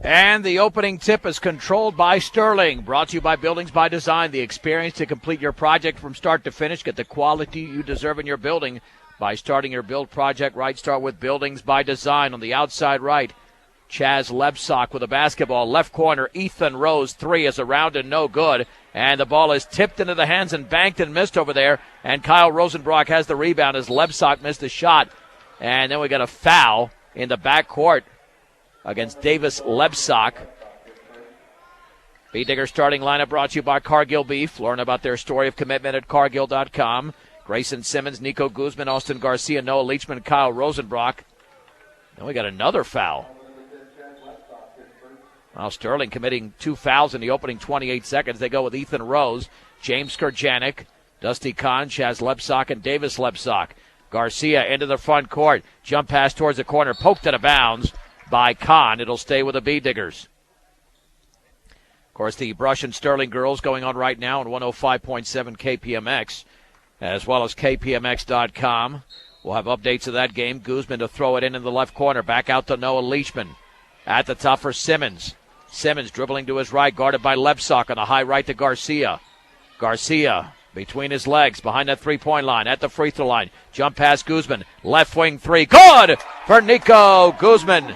And the opening tip is controlled by Sterling. Brought to you by Buildings by Design. The experience to complete your project from start to finish. Get the quality you deserve in your building by starting your build project right. Start with Buildings by Design. On the outside right, Chaz Lebsock with a basketball. Left corner, Ethan Rose. Three is around and no good. And the ball is tipped into the hands and banked and missed over there. And Kyle Rosenbrock has the rebound as Lebsock missed a shot. And then we got a foul in the backcourt against Davis Lebsock. B-Digger starting lineup brought to you by Cargill Beef. Learn about their story of commitment at Cargill.com. Grayson Simmons, Nico Guzman, Austin Garcia, Noah Leachman, Kyle Rosenbrock. Then we got another foul. Well, Sterling committing 2 fouls in the opening 28 seconds. They go with Ethan Rose, James Skurjanek, Dusty Kahn, Chaz Lebsock, and Davis Lebsock. Garcia into the front court. Jump pass towards the corner, poked out of bounds by Kahn. It'll stay with the B-Diggers. Of course, the Brush and Sterling girls going on right now on 105.7 KPMX, as well as KPMX.com. We'll have updates of that game. Guzman to throw it in the left corner. Back out to Noah Leachman. At the top for Simmons. Simmons dribbling to his right, guarded by Lebsock on the high right to Garcia. Garcia between his legs, behind that three-point line, at the free throw line. Jump pass Guzman. Left wing three. Good for Nico Guzman.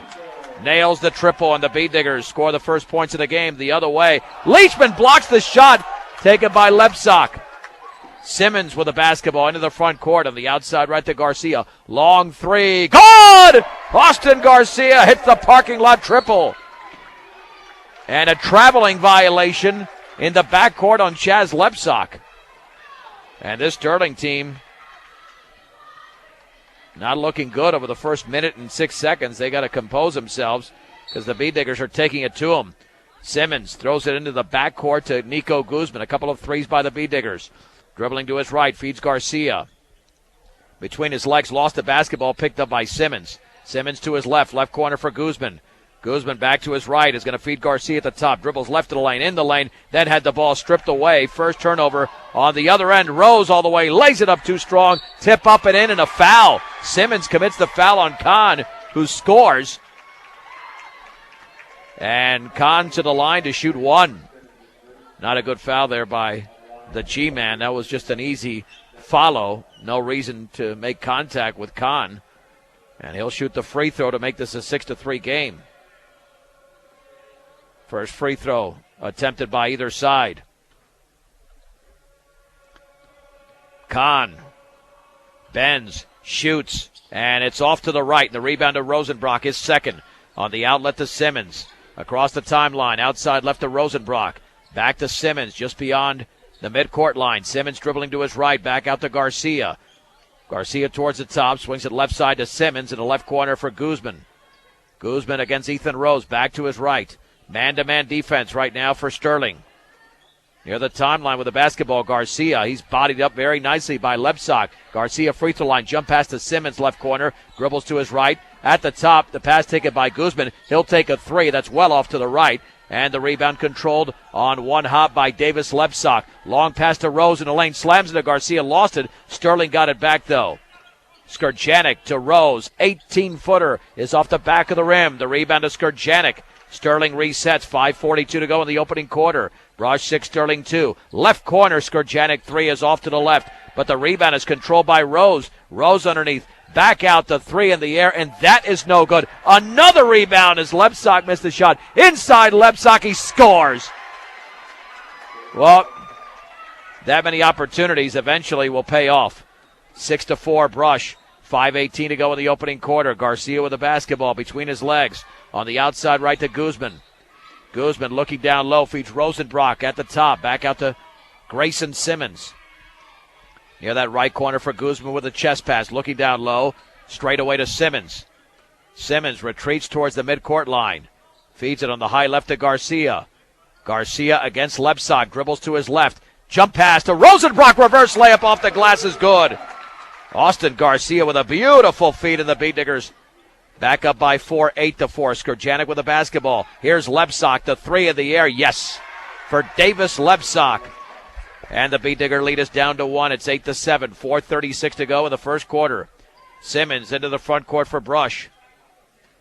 Nails the triple, and the B-Diggers score the first points of the game the other way. Leachman blocks the shot, taken by Lebsock. Simmons with the basketball into the front court on the outside right to Garcia. Long three. Good! Austin Garcia hits the parking lot triple. And a traveling violation in the backcourt on Chaz Lebsock. And this Sterling team not looking good over the first minute and 6 seconds. They got to compose themselves because the B-Diggers are taking it to them. Simmons throws it into the backcourt to Nico Guzman. A couple of threes by the B-Diggers. Dribbling to his right, feeds Garcia. Between his legs, lost the basketball, picked up by Simmons. Simmons to his left corner for Guzman. Guzman back to his right, is going to feed Garcia at the top. Dribbles left of the lane, in the lane, then had the ball stripped away. First turnover on the other end. Rose all the way, lays it up too strong. Tip up and in, and a foul. Simmons commits the foul on Kahn, who scores. And Kahn to the line to shoot one. Not a good foul there by the G-man. That was just an easy follow. No reason to make contact with Kahn. And he'll shoot the free throw to make this a 6-3 game. First free throw attempted by either side. Kahn bends, shoots, and it's off to the right. The rebound to Rosenbrock is second. On the outlet to Simmons. Across the timeline, outside left to Rosenbrock. Back to Simmons, just beyond the midcourt line. Simmons dribbling to his right, back out to Garcia. Garcia towards the top, swings it left side to Simmons in the left corner for Guzman. Guzman against Ethan Rose, back to his right. Man-to-man defense right now for Sterling. Near the timeline with the basketball, Garcia. He's bodied up very nicely by Lebsock. Garcia free throw line, jump pass to Simmons, left corner. Dribbles to his right. At the top, the pass taken by Guzman. He'll take a three. That's well off to the right. And the rebound controlled on one hop by Davis Lebsock. Long pass to Rose in the lane. Slams into Garcia. Lost it. Sterling got it back, though. Skurjanek to Rose. 18-footer is off the back of the rim. The rebound to Skurjanek. Sterling resets. 5:42 to go in the opening quarter. Brush 6, Sterling 2. Left corner, Skurjanek 3 is off to the left. But the rebound is controlled by Rose. Rose underneath. Back out the 3 in the air, and that is no good. Another rebound as Lebsock missed the shot. Inside Lebsock, he scores. Well, that many opportunities eventually will pay off. 6-4 Brush. 5:18 to go in the opening quarter. Garcia with the basketball between his legs. On the outside right to Guzman. Guzman looking down low, feeds Rosenbrock at the top. Back out to Grayson Simmons. Near that right corner for Guzman with a chest pass. Looking down low, straight away to Simmons. Simmons retreats towards the midcourt line. Feeds it on the high left to Garcia. Garcia against Lebsock. Dribbles to his left. Jump pass to Rosenbrock. Reverse layup off the glass is good. Austin Garcia with a beautiful feed in the B-Diggers. Back up by 4, 8-4. Skurjanek with the basketball. Here's Lebsock, the 3 in the air. Yes, for Davis Lebsock. And the B-Digger lead is down to 1. It's 8-7. 4:36 to go in the first quarter. Simmons into the front court for Brush.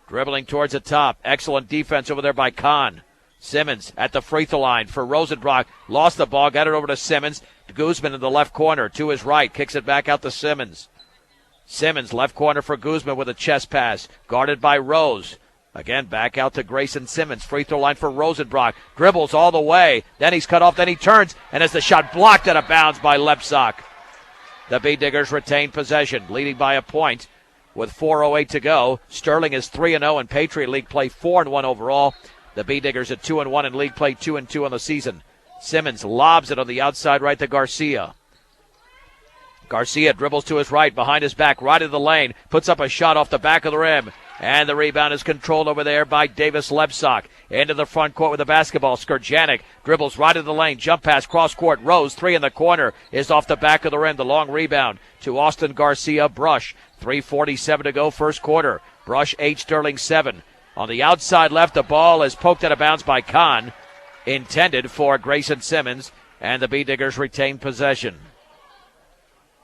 Dribbling towards the top. Excellent defense over there by Kahn. Simmons at the free throw line for Rosenbrock. Lost the ball, got it over to Simmons. Guzman in the left corner to his right. Kicks it back out to Simmons. Simmons, left corner for Guzman with a chest pass. Guarded by Rose. Again, back out to Grayson Simmons. Free throw line for Rosenbrock. Dribbles all the way. Then he's cut off. Then he turns. And as the shot blocked out of bounds by Lebsock. The B-Diggers retain possession, leading by a point with 4:08 to go. Sterling is 3-0 in Patriot League play, 4-1 overall. The B-Diggers at 2-1 in league play, 2-2 on the season. Simmons lobs it on the outside right to Garcia. Garcia dribbles to his right, behind his back, right of the lane, puts up a shot off the back of the rim. And the rebound is controlled over there by Davis Lebsock. Into the front court with the basketball. Skurjanek dribbles right of the lane. Jump pass, cross court. Rose, three in the corner, is off the back of the rim. The long rebound to Austin Garcia. Brush. 3:47 to go, first quarter. Brush 8, Sterling 7. On the outside left, the ball is poked out of bounds by Kahn. Intended for Grayson Simmons. And the B-Diggers retain possession.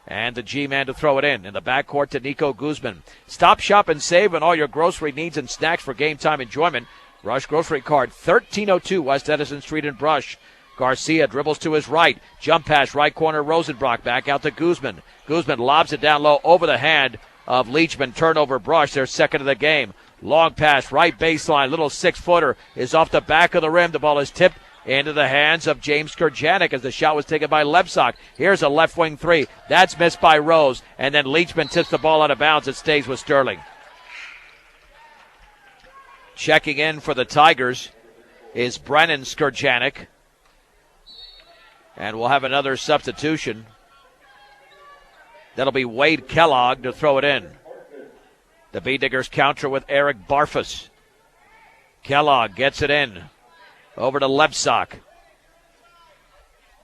And the G-man to throw it in the backcourt to Nico Guzman. Stop, shop, and save on all your grocery needs and snacks for game time enjoyment. Brush Grocery Card, 1302 West Edison Street in Brush. Garcia dribbles to his right. Jump pass, right corner, Rosenbrock. Back out to Guzman. Guzman lobs it down low over the hand of Leachman. Turnover, Brush, their second of the game. Long pass, right baseline. Little 6-footer is off the back of the rim. The ball is tipped into the hands of James Skurjanek as the shot was taken by Lebsock. Here's a left wing three. That's missed by Rose. And then Leachman tips the ball out of bounds. It stays with Sterling. Checking in for the Tigers is Brennan Skurjanek. And we'll have another substitution. That'll be Wade Kellogg to throw it in. The B-Diggers counter with Eric Barfus. Kellogg gets it in. Over to Lebsock.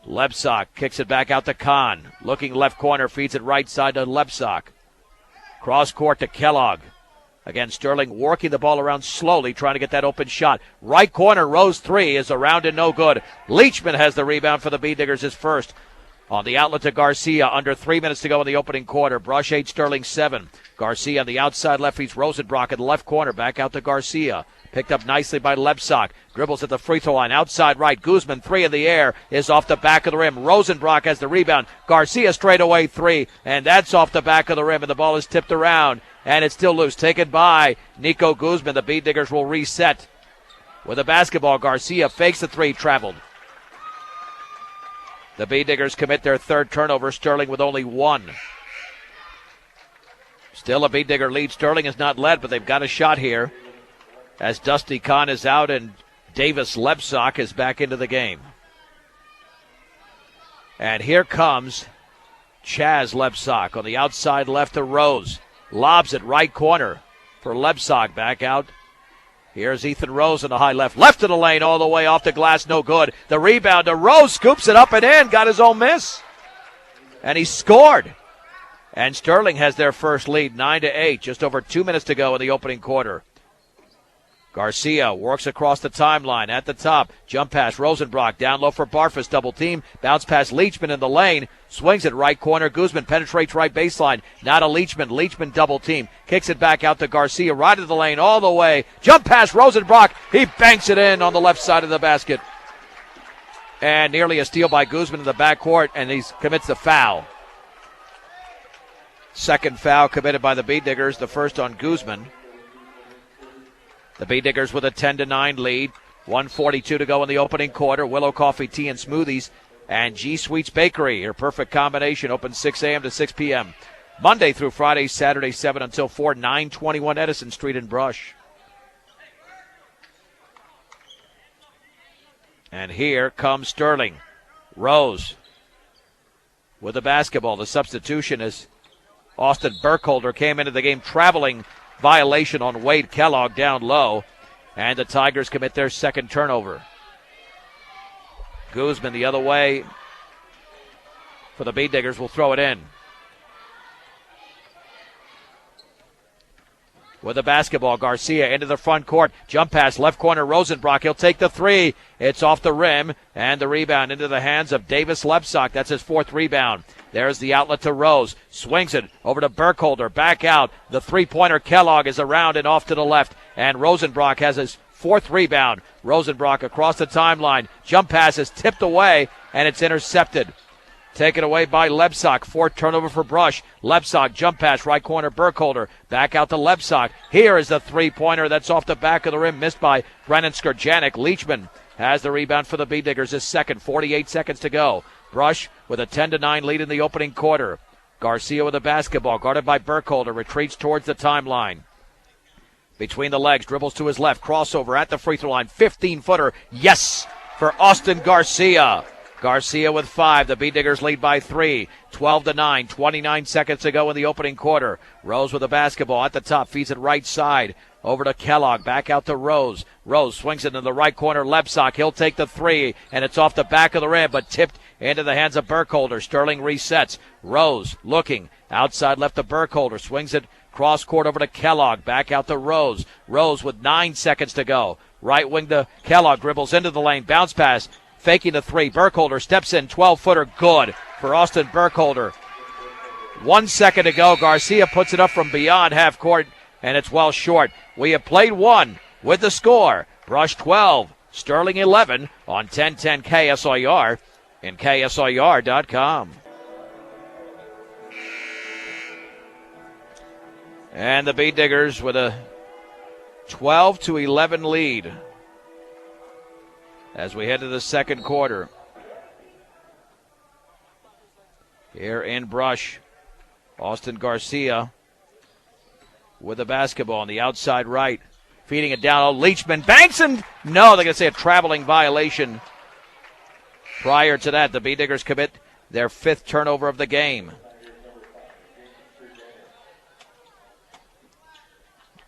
Lebsock kicks it back out to Kahn. Looking left corner, feeds it right side to Lebsock. Cross court to Kellogg. Again, Sterling working the ball around slowly, trying to get that open shot. Right corner, Rose 3 is around and no good. Leachman has the rebound for the B-Diggers, his first. On the outlet to Garcia, under 3 minutes to go in the opening quarter. Brush 8, Sterling 7. Garcia on the outside left, feeds Rosenbrock in the left corner, back out to Garcia. Picked up nicely by Lebsock. Dribbles at the free throw line. Outside right. Guzman, 3 in the air, is off the back of the rim. Rosenbrock has the rebound. Garcia straight away 3. And that's off the back of the rim. And the ball is tipped around. And it's still loose. Taken by Nico Guzman. The B-Diggers will reset. With the basketball, Garcia fakes the 3. Traveled. The B-Diggers commit their third turnover. Sterling with only 1. Still a B-Digger lead. Sterling is not led, but they've got a shot here. As Dusty Kahn is out and Davis Lebsock is back into the game. And here comes Chaz Lebsock on the outside left to Rose. Lobs it right corner for Lebsock. Back out. Here's Ethan Rose on the high left. Left of the lane all the way off the glass. No good. The rebound to Rose. Scoops it up and in. Got his own miss. And he scored. And Sterling has their first lead, 9-8. Just over 2 minutes to go in the opening quarter. Garcia works across the timeline at the top. Jump pass, Rosenbrock down low for Barfus. Double team. Bounce pass, Leachman in the lane. Swings it right corner. Guzman penetrates right baseline. Not a Leachman. Leachman double team. Kicks it back out to Garcia. Right of the lane all the way. Jump pass, Rosenbrock. He banks it in on the left side of the basket. And nearly a steal by Guzman in the backcourt, and he commits the foul. Second foul committed by the B-Diggers, the first on Guzman. The B-Diggers with a 10-9 lead. 1:42 to go in the opening quarter. Willow Coffee, Tea, and Smoothies. And G Sweets Bakery, your perfect combination. Open 6 a.m. to 6 p.m. Monday through Friday, Saturday 7 until 4, 921 Edison Street in Brush. And here comes Sterling. Rose with the basketball. The substitution is Austin Burkholder came into the game traveling. Violation on Wade Kellogg down low. And the Tigers commit their second turnover. Guzman the other way for the B-Diggers will throw it in. With the basketball, Garcia into the front court. Jump pass, left corner, Rosenbrock. He'll take the 3. It's off the rim. And the rebound into the hands of Davis Lebsock. That's his 4th rebound. There's the outlet to Rose. Swings it over to Burkholder. Back out. The 3-pointer Kellogg is around and off to the left. and Rosenbrock has his fourth rebound. Rosenbrock across the timeline. Jump pass is tipped away, and it's intercepted. Taken away by Lebsock. Fourth turnover for Brush. Lebsock, jump pass, right corner, Burkholder. Back out to Lebsock. Here is the three-pointer that's off the back of the rim, missed by Brennan Skurjanek. Leachman has the rebound for the B-Diggers, his second. 48 seconds to go. Brush with a 10-9 lead in the opening quarter. Garcia with the basketball, guarded by Burkholder, retreats towards the timeline. Between the legs, dribbles to his left, crossover at the free throw line, 15-footer, yes, for Austin Garcia. Garcia with 5. The B-Diggers lead by 3. 12-9. 29 seconds to go in the opening quarter. Rose with the basketball at the top. Feeds it right side. Over to Kellogg. Back out to Rose. Rose swings it in the right corner. Lebsock. He'll take the 3. And it's off the back of the rim, but tipped into the hands of Burkholder. Sterling resets. Rose looking. Outside left to Burkholder. Swings it cross court over to Kellogg. Back out to Rose. Rose with 9 seconds to go. Right wing to Kellogg. Dribbles into the lane. Bounce pass. Faking the 3. Burkholder steps in. 12-footer. Good for Austin Burkholder. 1 second to go. Garcia puts it up from beyond half court, and it's well short. We have played one with the score. Brush 12, Sterling 11 on 1010 KSIR and KSIR.com. And the B-Diggers with a 12-11 lead as we head to the second quarter. Here in Brush, Austin Garcia with the basketball on the outside right. Feeding it down. Leachman banks and no, they're going to say a traveling violation. Prior to that, the B-Diggers commit their 5th turnover of the game.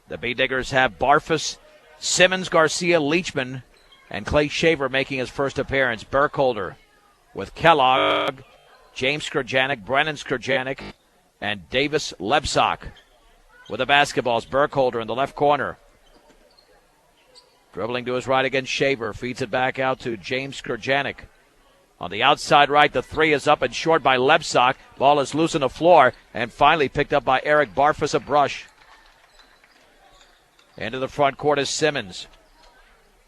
The B-Diggers have Barfus, Simmons, Garcia, Leachman, and Clay Shaver making his first appearance. Burkholder with Kellogg, James Skurjanek, Brennan Skurjanek, and Davis Lebsock. With the basketballs, Burkholder in the left corner. Dribbling to his right against Shaver. Feeds it back out to James Skurjanek. On the outside right, the 3 is up and short by Lebsock. Ball is loose on the floor and finally picked up by Eric Barfus of Brush. Into the front court is Simmons.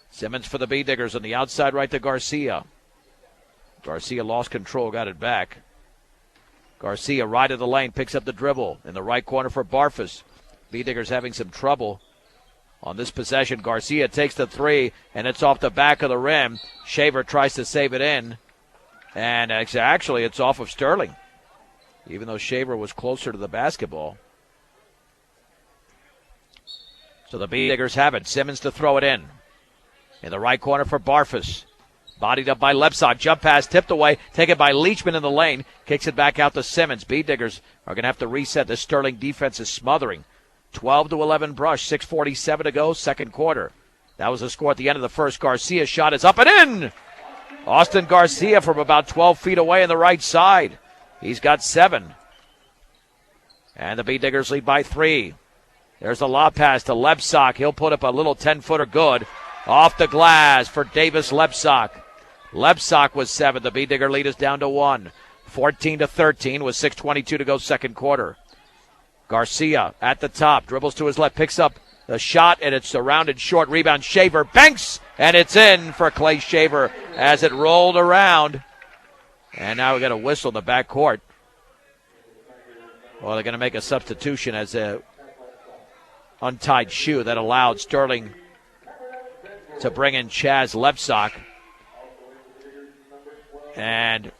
Simmons for the B-Diggers on the outside right to Garcia. Garcia lost control, got it back. Garcia right of the lane, picks up the dribble in the right corner for Barfus. B-Diggers having some trouble on this possession. Garcia takes the 3, and it's off the back of the rim. Shaver tries to save it in, and actually it's off of Sterling, even though Shaver was closer to the basketball. So the B-Diggers have it. Simmons to throw it in. In the right corner for Barfus. Bodied up by Lebsock. Jump pass tipped away. Taken by Leachman in the lane. Kicks it back out to Simmons. B-Diggers are going to have to reset. The Sterling defense is smothering. 12-11 Brush. 6:47 to go. Second quarter. That was the score at the end of the first. Garcia's shot is up and in. Austin Garcia from about 12 feet away on the right side. He's got 7. And the B-Diggers lead by 3. There's the lob pass to Lebsock. He'll put up a little 10-footer good. Off the glass for Davis Lebsock. Lebsock was 7. The B-Digger lead is down to 1. 14-13 with 6:22 to go second quarter. Garcia at the top. Dribbles to his left. Picks up the shot, and it's surrounded short. Rebound. Shaver banks, and it's in for Clay Shaver as it rolled around. And now we got a whistle in the backcourt. Well, they're going to make a substitution as a untied shoe that allowed Sterling to bring in Chaz Lebsock. And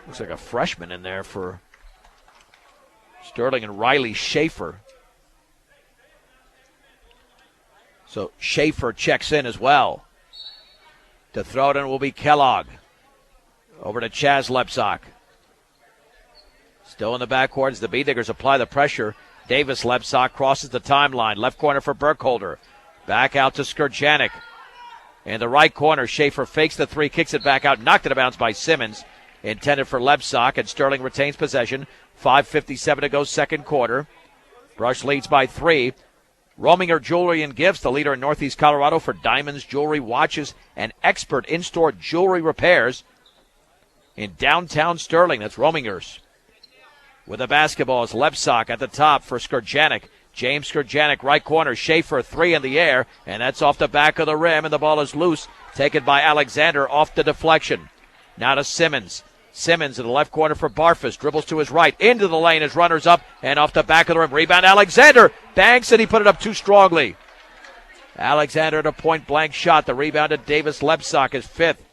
looks like a freshman in there for Sterling and Riley Schaefer. So Schaefer checks in as well. To throw it in will be Kellogg. Over to Chaz Lebsock. Still in the backcourt as the B-Diggers apply the pressure. Davis Lebsock crosses the timeline. Left corner for Burkholder. Back out to Skurjanek. In the right corner, Schaefer fakes the 3, kicks it back out, knocked it out of bounds by Simmons. Intended for Lebsock, and Sterling retains possession. 5:57 to go second quarter. Brush leads by 3. Rominger Jewelry and Gifts, the leader in Northeast Colorado for diamonds, jewelry, watches, and expert in-store jewelry repairs in downtown Sterling. That's Rominger's. With the basketball is Lebsock at the top for Skurjanek. James Skurjanek, right corner. Schaefer, three in the air, and that's off the back of the rim, and the ball is loose. Taken by Alexander off the deflection. Now to Simmons. Simmons in the left corner for Barfus. Dribbles to his right. Into the lane as runners up, and off the back of the rim. Rebound Alexander. Banks, and he put it up too strongly. Alexander at a point-blank shot. The rebound to Davis Lebsack, his fifth.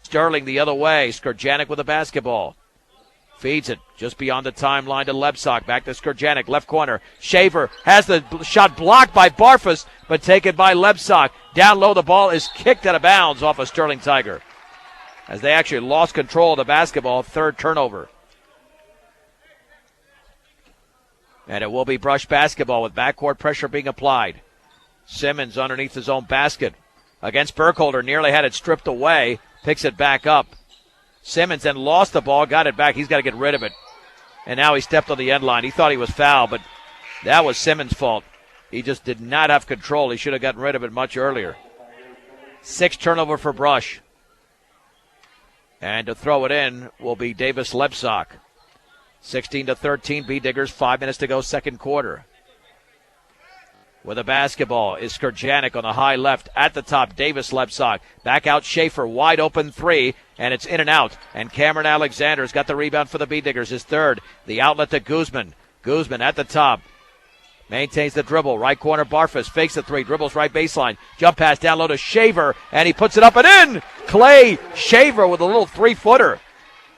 Sterling the other way. Skurjanek with the basketball. Feeds it just beyond the timeline to Lebsack. Back to Skurjanek, left corner. Shaver has the shot blocked by Barfus, but taken by Lebsack. Down low, the ball is kicked out of bounds off a Sterling Tiger, as they actually lost control of the basketball. Third turnover. And it will be Brush basketball with backcourt pressure being applied. Simmons underneath his own basket against Burkholder. Nearly had it stripped away. Picks it back up. Simmons then lost the ball, got it back. He's got to get rid of it. And now he stepped on the end line. He thought he was fouled, but that was Simmons' fault. He just did not have control. He should have gotten rid of it much earlier. 6th turnover for Brush. And to throw it in will be Davis Lebsack. 16-13, B-Diggers, 5 minutes to go, second quarter. With the basketball is Skurjanek on the high left. At the top, Davis Lebsack. Back out Schaefer, wide open three, and it's in and out. And Cameron Alexander's got the rebound for the B-Diggers, his third. The outlet to Guzman. Guzman at the top. Maintains the dribble. Right corner, Barfus fakes the three, dribbles right baseline. Jump pass down low to Shaver, and he puts it up and in. Clay Shaver with a little three-footer.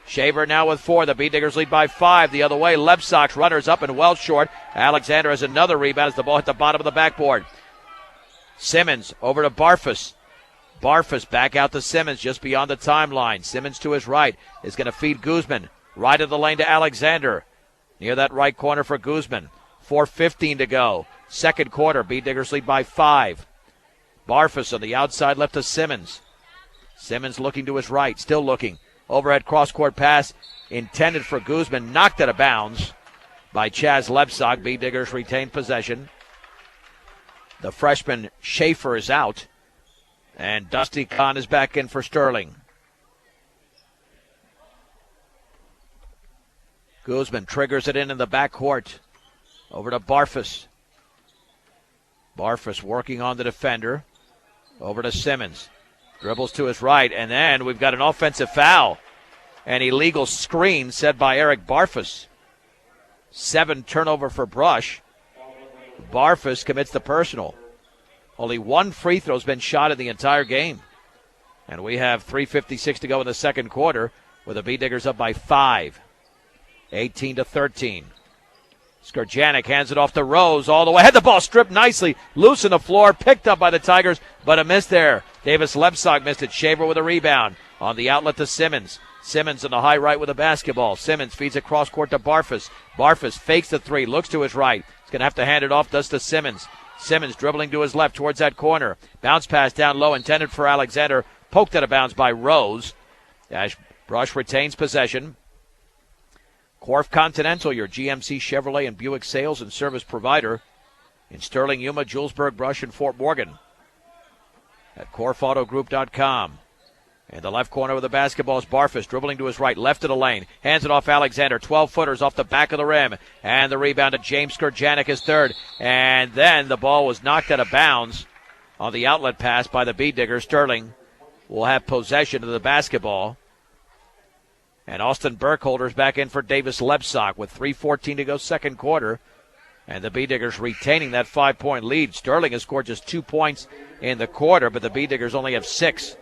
Shaver now with 4. The B-Diggers lead by 5. The other way, Lebsack runners up and well short. Alexander has another rebound as the ball hit the bottom of the backboard. Simmons over to Barfus. Barfus back out to Simmons just beyond the timeline. Simmons to his right is going to feed Guzman. Right of the lane to Alexander. Near that right corner for Guzman. 4:15 to go. Second quarter, B-Diggers lead by 5. Barfus on the outside left to Simmons. Simmons looking to his right, still looking. Overhead cross-court pass intended for Guzman, knocked out of bounds by Chaz Lebsack. B-Diggers retain possession. The freshman Schaefer is out, and Dusty Kahn is back in for Sterling. Guzman triggers it in the backcourt. Over to Barfus. Barfus working on the defender. Over to Simmons. Dribbles to his right, and then we've got an offensive foul. An illegal screen set by Eric Barfus. 7 turnover for Brush. Barfus commits the personal. Only 1 free throw's been shot in the entire game. And we have 3:56 to go in the second quarter with the B-Diggers up by 5. 18-13. Skurjanek hands it off to Rose all the way. Had the ball stripped nicely. Loose on the floor. Picked up by the Tigers, but a miss there. Davis Lebsack missed it. Shaver with a rebound. On the outlet to Simmons. Simmons on the high right with the basketball. Simmons feeds it cross court to Barfus. Barfus fakes the three. Looks to his right. He's going to have to hand it off. Does to Simmons. Simmons dribbling to his left towards that corner. Bounce pass down low intended for Alexander. Poked out of bounds by Rose. Brush retains possession. Corf Continental, your GMC, Chevrolet, and Buick sales and service provider in Sterling, Yuma, Julesburg, Brush, and Fort Morgan at CorfAutoGroup.com. And the left corner with the basketball is Barfus, dribbling to his right, left of the lane. Hands it off Alexander, 12-footers off the back of the rim. And the rebound to James Skurjanek, his third. And then the ball was knocked out of bounds on the outlet pass by the B-Digger. Sterling will have possession of the basketball. And Austin Burkholder's back in for Davis Lebsack with 3:14 to go second quarter. And the B-Diggers retaining that 5-point lead. Sterling has scored just 2 points in the quarter, but the B-Diggers only have 6.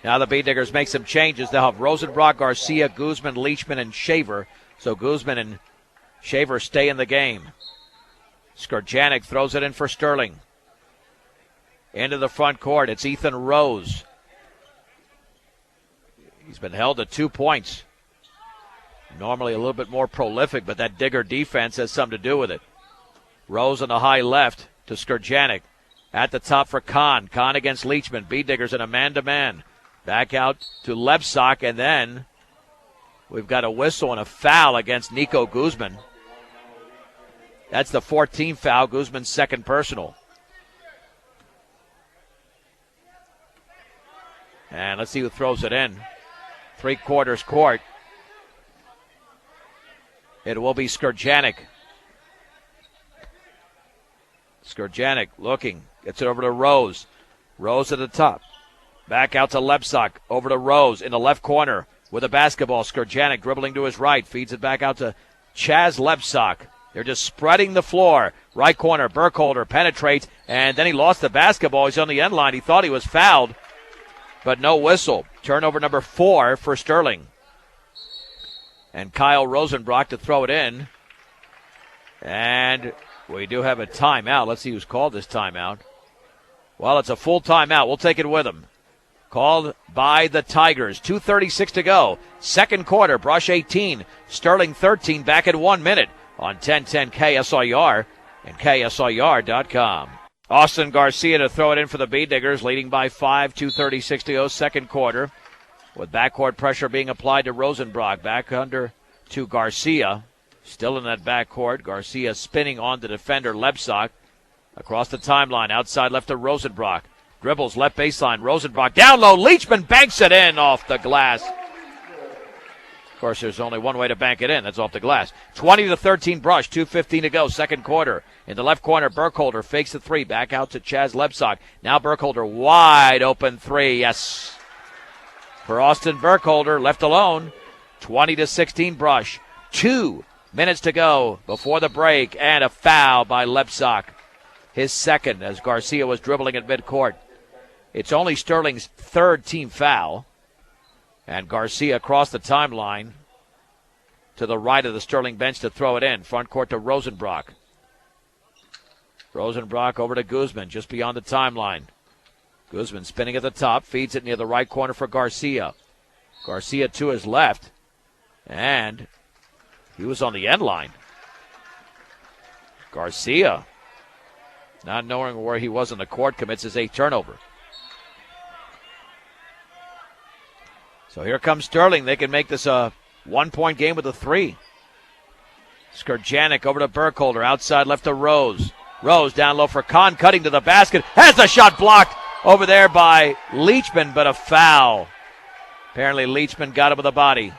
Now the B-Diggers make some changes. They'll have Rosenbrock, Garcia, Guzman, Leachman, and Shaver. So Guzman and Shaver stay in the game. Skurjanek throws it in for Sterling. Into the front court, it's Ethan Rose. He's been held to 2 points. Normally a little bit more prolific, but that Digger defense has something to do with it. Rose on the high left to Skurjanek. At the top for Kahn. Kahn against Leachman. B-Diggers in a man-to-man. Back out to Lebsack, and then we've got a whistle and a foul against Nico Guzman. That's the 14th foul, Guzman's second personal. And let's see who throws it in. 3/4 court. It will be Skurjanek. Skurjanek looking. Gets it over to Rose. Rose at the top. Back out to Lebsack. Over to Rose in the left corner with a basketball. Skurjanek dribbling to his right. Feeds it back out to Chaz Lebsack. They're just spreading the floor. Right corner. Burkholder penetrates, and then he lost the basketball. He's on the end line. He thought he was fouled, but no whistle. Turnover number 4 for Sterling. And Kyle Rosenbrock to throw it in. And we do have a timeout. Let's see who's called this timeout. Well, it's a full timeout. We'll take it with him. Called by the Tigers. 2:36 to go. Second quarter. Brush 18. Sterling 13. Back at 1 minute on 1010 KSIR and KSIR.com. Austin Garcia to throw it in for the B-Diggers, leading by 5. 2:36 to go. Second quarter. With backcourt pressure being applied to Rosenbrock. Back under to Garcia. Still in that backcourt. Garcia spinning on the defender, Lebsack. Across the timeline. Outside left to Rosenbrock. Dribbles left baseline. Rosenbrock down low. Leachman banks it in off the glass. Of course, there's only one way to bank it in. That's off the glass. 20-13 Brush. 2:15 to go. Second quarter. In the left corner, Burkholder fakes the three. Back out to Chaz Lebsack. Now Burkholder wide open three. Yes. For Austin Burkholder, left alone. 20-16 Brush. 2 minutes to go before the break, and a foul by Lebsack. His second as Garcia was dribbling at midcourt. It's only Sterling's third team foul. And Garcia across the timeline to the right of the Sterling bench to throw it in. Front court to Rosenbrock. Rosenbrock over to Guzman just beyond the timeline. Guzman spinning at the top, feeds it near the right corner for Garcia. Garcia to his left, and he was on the end line. Garcia, not knowing where he was on the court, commits his 8th turnover. So here comes Sterling. They can make this a 1-point game with a 3. Skurjanek over to Burkholder. Outside left to Rose. Rose down low for Kahn, cutting to the basket. Has the shot blocked over there by Leachman, but a foul. Apparently Leachman got him with the body.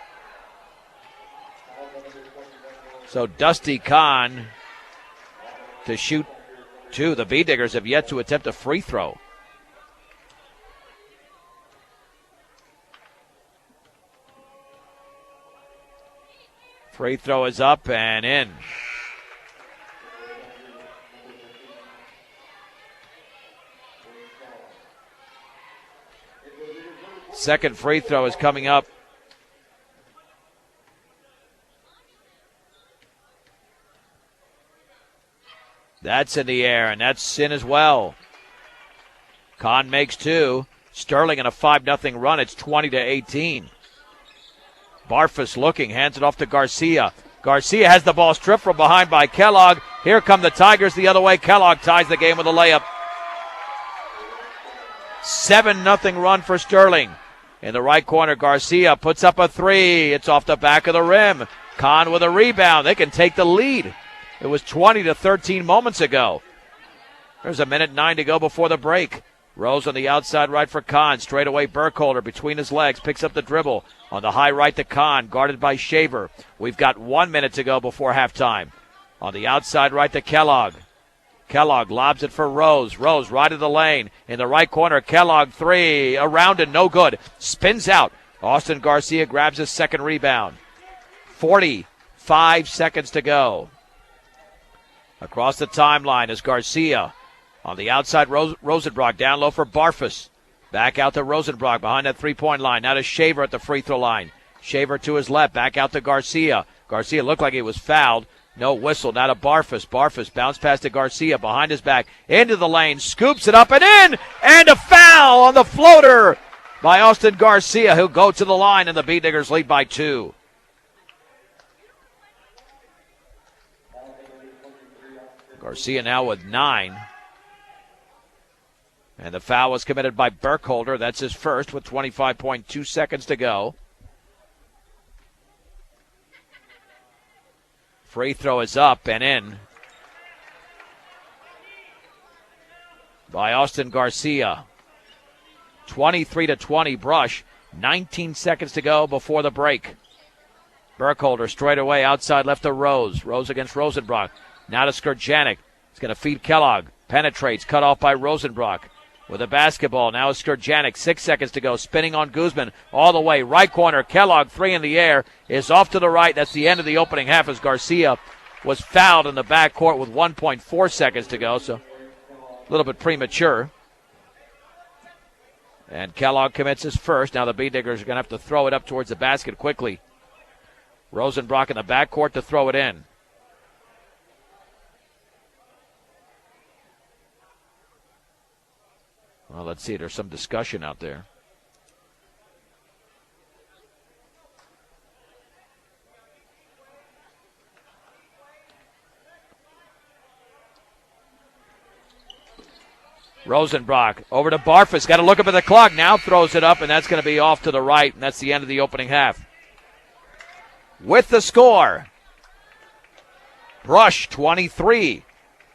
So Dusty Kahn to shoot 2. The B-Diggers have yet to attempt a free throw. Free throw is up and in. Second free throw is coming up. That's in the air, and that's in as well. Kahn makes 2. Sterling in a 5-0 run. It's 20-18. Barfus looking, hands it off to Garcia. Garcia has the ball stripped from behind by Kellogg. Here come the Tigers the other way. Kellogg ties the game with a layup. 7-0 run for Sterling. In the right corner, Garcia puts up a 3. It's off the back of the rim. Kahn with a rebound. They can take the lead. It was 20-13 moments ago. There's 1:09 to go before the break. Rose on the outside right for Kahn. Straight away Burkholder between his legs. Picks up the dribble. On the high right to Kahn. Guarded by Shaver. We've got 1 minute to go before halftime. On the outside right to Kellogg. Kellogg lobs it for Rose. Rose right of the lane. In the right corner, Kellogg 3. Around and no good. Spins out. Austin Garcia grabs his second rebound. 45 seconds to go. Across the timeline is Garcia. On the outside, Rosenbrock down low for Barfus. Back out to Rosenbrock behind that three-point line. Now to Shaver at the free throw line. Shaver to his left. Back out to Garcia. Garcia looked like he was fouled. No whistle. Now to Barfus. Barfus bounce pass to Garcia behind his back. Into the lane. Scoops it up and in. And a foul on the floater by Austin Garcia, who'll go to the line, and the B-Diggers lead by 2. Garcia now with 9. And the foul was committed by Burkholder. That's his first with 25.2 seconds to go. Free throw is up and in by Austin Garcia. 23-20 Brush. 19 seconds to go before the break. Burkholder straight away outside left to Rose. Rose against Rosenbrock. Now to Skurjanek. He's going to feed Kellogg. Penetrates, cut off by Rosenbrock. With a basketball, now is Skurjanek. 6 seconds to go, spinning on Guzman all the way. Right corner, Kellogg, 3 in the air, is off to the right. That's the end of the opening half as Garcia was fouled in the backcourt with 1.4 seconds to go, so a little bit premature. And Kellogg commits his first. Now the B-Diggers are going to have to throw it up towards the basket quickly. Rosenbrock in the backcourt to throw it in. Well, let's see. There's some discussion out there. Rosenbrock over to Barfus. Got to look up at the clock now. Throws it up, and that's going to be off to the right, and that's the end of the opening half. With the score, Brush 23,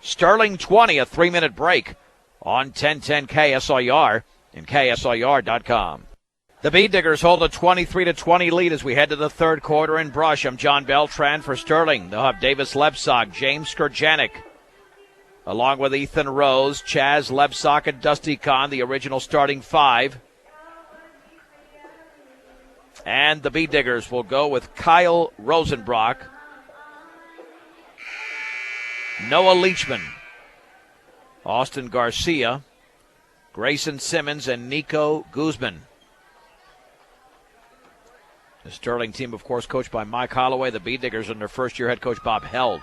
Sterling 20, a 3-minute break on 1010 KSIR and KSIR.com. The B-Diggers hold a 23-20 lead as we head to the third quarter in Brush. I'm John Beltran for Sterling. They'll have Davis Lebsock, James Skurjanek, along with Ethan Rose, Chaz Lebsock, and Dusty Kahn, the original starting five. And the B-Diggers will go with Kyle Rosenbrock, Noah Leachman, Austin Garcia, Grayson Simmons, and Nico Guzman. The Sterling team, of course, coached by Mike Holloway. The B-Diggers under first-year head coach Bob Held.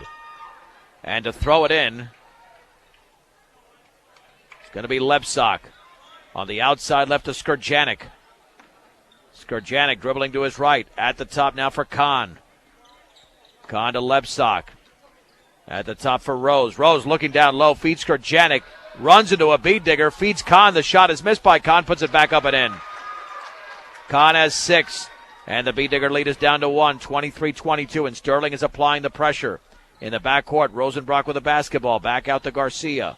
And to throw it in, it's going to be Lebsock. On the outside left to Skurjanek. Skurjanek dribbling to his right. At the top now for Kahn. Kahn to Lebsock. At the top for Rose. Rose looking down low, feeds Skurjanek, runs into a B-Digger, feeds Kahn. The shot is missed by Kahn, puts it back up and in. Kahn has 6, and the B-Digger lead is down to 1, 23-22, and Sterling is applying the pressure. In the backcourt, Rosenbrock with a basketball, back out to Garcia.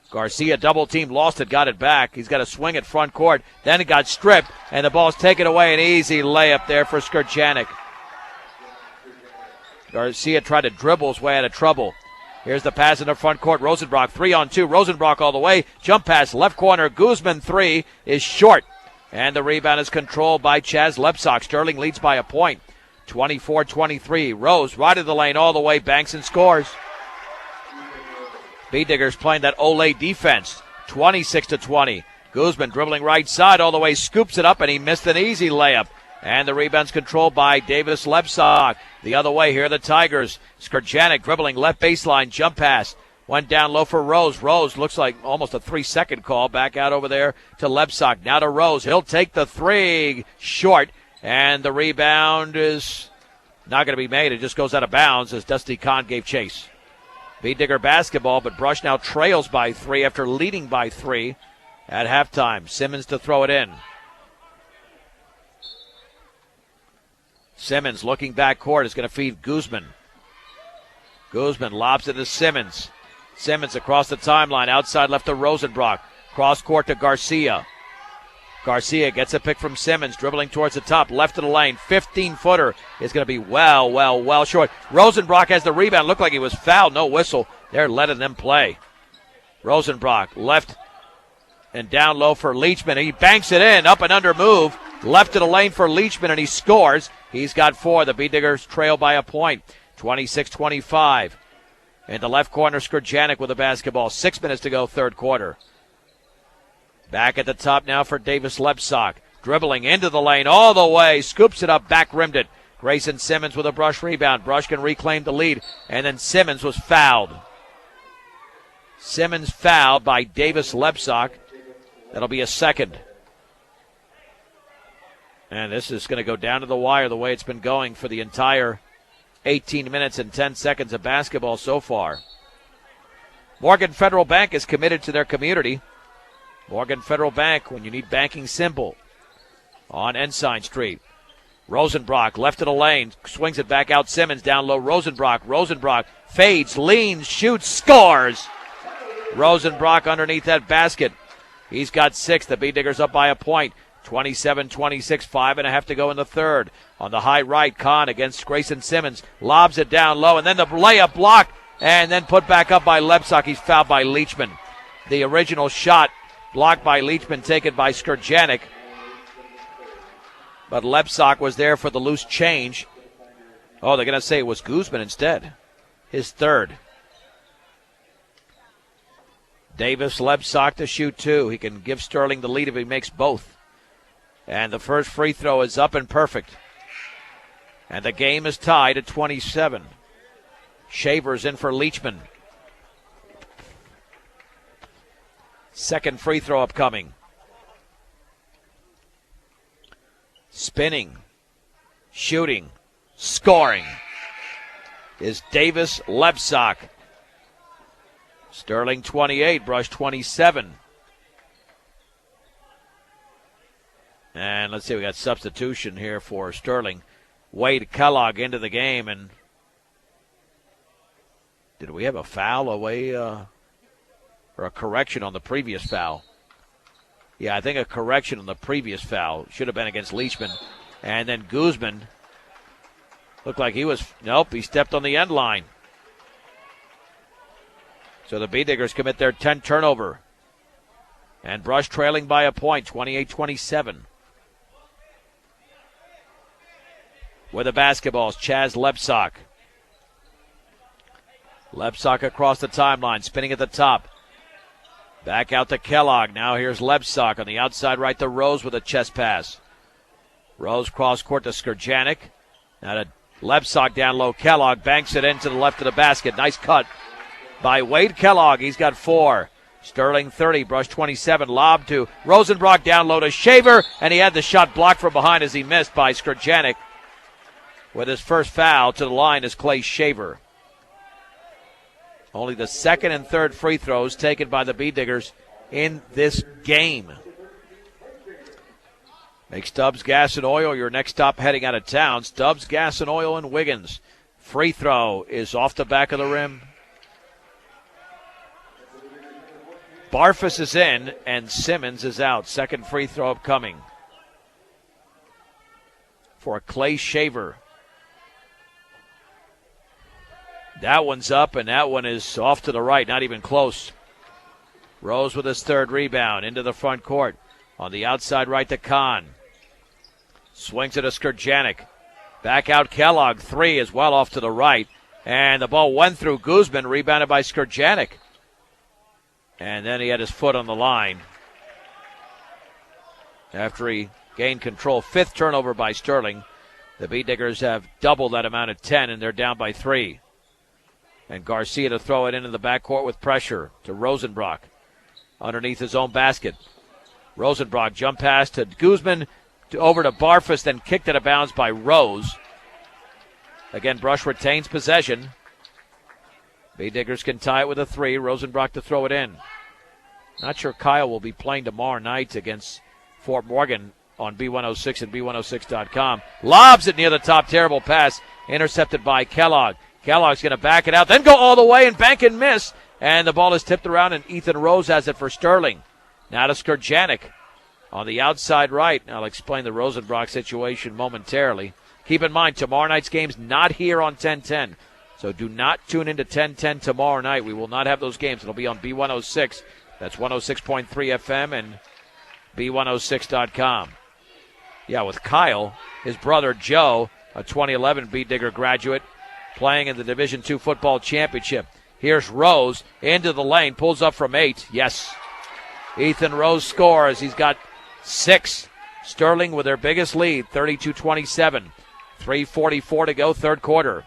Garcia double team, lost it, got it back. He's got a swing at front court, then it got stripped, and the ball's taken away. An easy layup there for Skurjanek. Garcia tried to dribble his way out of trouble. Here's the pass in the front court. Rosenbrock, 3-on-2. Rosenbrock all the way. Jump pass, left corner. Guzman, 3 is short. And the rebound is controlled by Chaz Lebsock. Sterling leads by a point. 24-23. Rose, right of the lane all the way. Banks and scores. B-Diggers playing that Olay defense. 26-20. Guzman dribbling right side all the way. Scoops it up, and he missed an easy layup. And the rebound's controlled by Davis Lebsock. The other way here, the Tigers. Skurjanek dribbling left baseline, jump pass. Went down low for Rose. Rose looks like almost a 3-second call. Back out over there to Lebsock. Now to Rose. He'll take the 3 short. And the rebound is not going to be made. It just goes out of bounds as Dusty Kahn gave chase. B-Digger basketball, but Brush now trails by 3 after leading by 3 at halftime. Simmons to throw it in. Simmons looking back court is going to feed Guzman. Guzman lobs it to Simmons. Simmons across the timeline, outside left to Rosenbrock. Cross court to Garcia. Garcia gets a pick from Simmons, dribbling towards the top, left of the lane. 15-footer is going to be well short. Rosenbrock has the rebound. Looked like he was fouled. No whistle. They're letting them play. Rosenbrock left and down low for Leachman. He banks it in, up and under move. Left of the lane for Leachman, and he scores. He's got 4. The B-Diggers trail by a point. 26-25. In the left corner, Skurjanek with the basketball. 6 minutes to go, third quarter. Back at the top now for Davis Lebsock. Dribbling into the lane all the way. Scoops it up, back rimmed it. Grayson Simmons with a Brush rebound. Brush can reclaim the lead. And then Simmons was fouled. Simmons fouled by Davis Lebsock. That'll be a second. And this is going to go down to the wire the way it's been going for the entire 18 minutes and 10 seconds of basketball so far. Morgan Federal Bank is committed to their community. Morgan Federal Bank, when you need banking simple. On Ensign Street. Rosenbrock, left of the lane, swings it back out. Simmons down low. Rosenbrock fades, leans, shoots, scores. Rosenbrock underneath that basket. He's got 6. The B-Diggers up by a point. 27-26, 5.5 to go in the third. On the high right, Kahn against Grayson Simmons. Lobs it down low, and then the layup blocked and then put back up by Lebsack. He's fouled by Leachman. The original shot blocked by Leachman, taken by Skurjanek. But Lebsack was there for the loose change. Oh, they're going to say it was Guzman instead. His third. Davis Lebsack to shoot two. He can give Sterling the lead if he makes both. And the first free throw is up and perfect. And the game is tied at 27. Shaver's in for Leachman. Second free throw upcoming. Spinning, shooting, scoring is Davis Lebsack. Sterling 28, Brush 27. And let's see, we got substitution here for Sterling. Wade Kellogg into the game, and did we have a foul away or a correction on the previous foul? Yeah, I think a correction on the previous foul. Should have been against Leachman. And then Guzman looked like he stepped on the end line. So the B-Diggers commit their 10th turnover. And Brush trailing by a point, 28-27. With the basketballs, Chaz Lebsack. Lebsack across the timeline, spinning at the top. Back out to Kellogg. Now here's Lebsack on the outside right to Rose with a chest pass. Rose cross court to Skurjanek. Now to Lebsack down low. Kellogg banks it into the left of the basket. Nice cut by Wade Kellogg. He's got 4. Sterling 30, Brush 27. Lob to Rosenbrock down low to Shaver. And he had the shot blocked from behind as he missed by Skurjanek. With his first foul to the line is Clay Shaver. Only the second and third free throws taken by the B-Diggers in this game. Make Stubbs Gas and Oil your next stop heading out of town. Stubbs Gas and Oil in Wiggins. Free throw is off the back of the rim. Barfus is in and Simmons is out. Second free throw upcoming for Clay Shaver. That one's up, and that one is off to the right, not even close. Rose with his third rebound into the front court. On the outside right to Kahn. Swings it to Skurjanek. Back out Kellogg. 3 is well off to the right. And the ball went through Guzman, rebounded by Skurjanek. And then he had his foot on the line after he gained control. 5th turnover by Sterling. The B-Diggers have doubled that amount at 10, and they're down by 3. And Garcia to throw it into the backcourt with pressure to Rosenbrock underneath his own basket. Rosenbrock jump pass to Guzman, over to Barfus, then kicked out of bounds by Rose. Again, Brush retains possession. B-Diggers can tie it with a 3. Rosenbrock to throw it in. Not sure Kyle will be playing tomorrow night against Fort Morgan on B106 and B106.com. Lobs it near the top. Terrible pass. Intercepted by Kellogg. Kellogg's going to back it out, then go all the way and bank and miss. And the ball is tipped around, and Ethan Rose has it for Sterling. Now to Skurjanek on the outside right. I'll explain the Rosenbrock situation momentarily. Keep in mind, tomorrow night's game's not here on 1010. So do not tune into 1010 tomorrow night. We will not have those games. It'll be on B106. That's 106.3 FM and B106.com. Yeah, with Kyle, his brother Joe, a 2011 B-Digger graduate, playing in the Division II football championship. Here's Rose into the lane, pulls up from 8. Yes. Ethan Rose scores. He's got 6. Sterling with their biggest lead, 32-27. 3:44 to go, third quarter.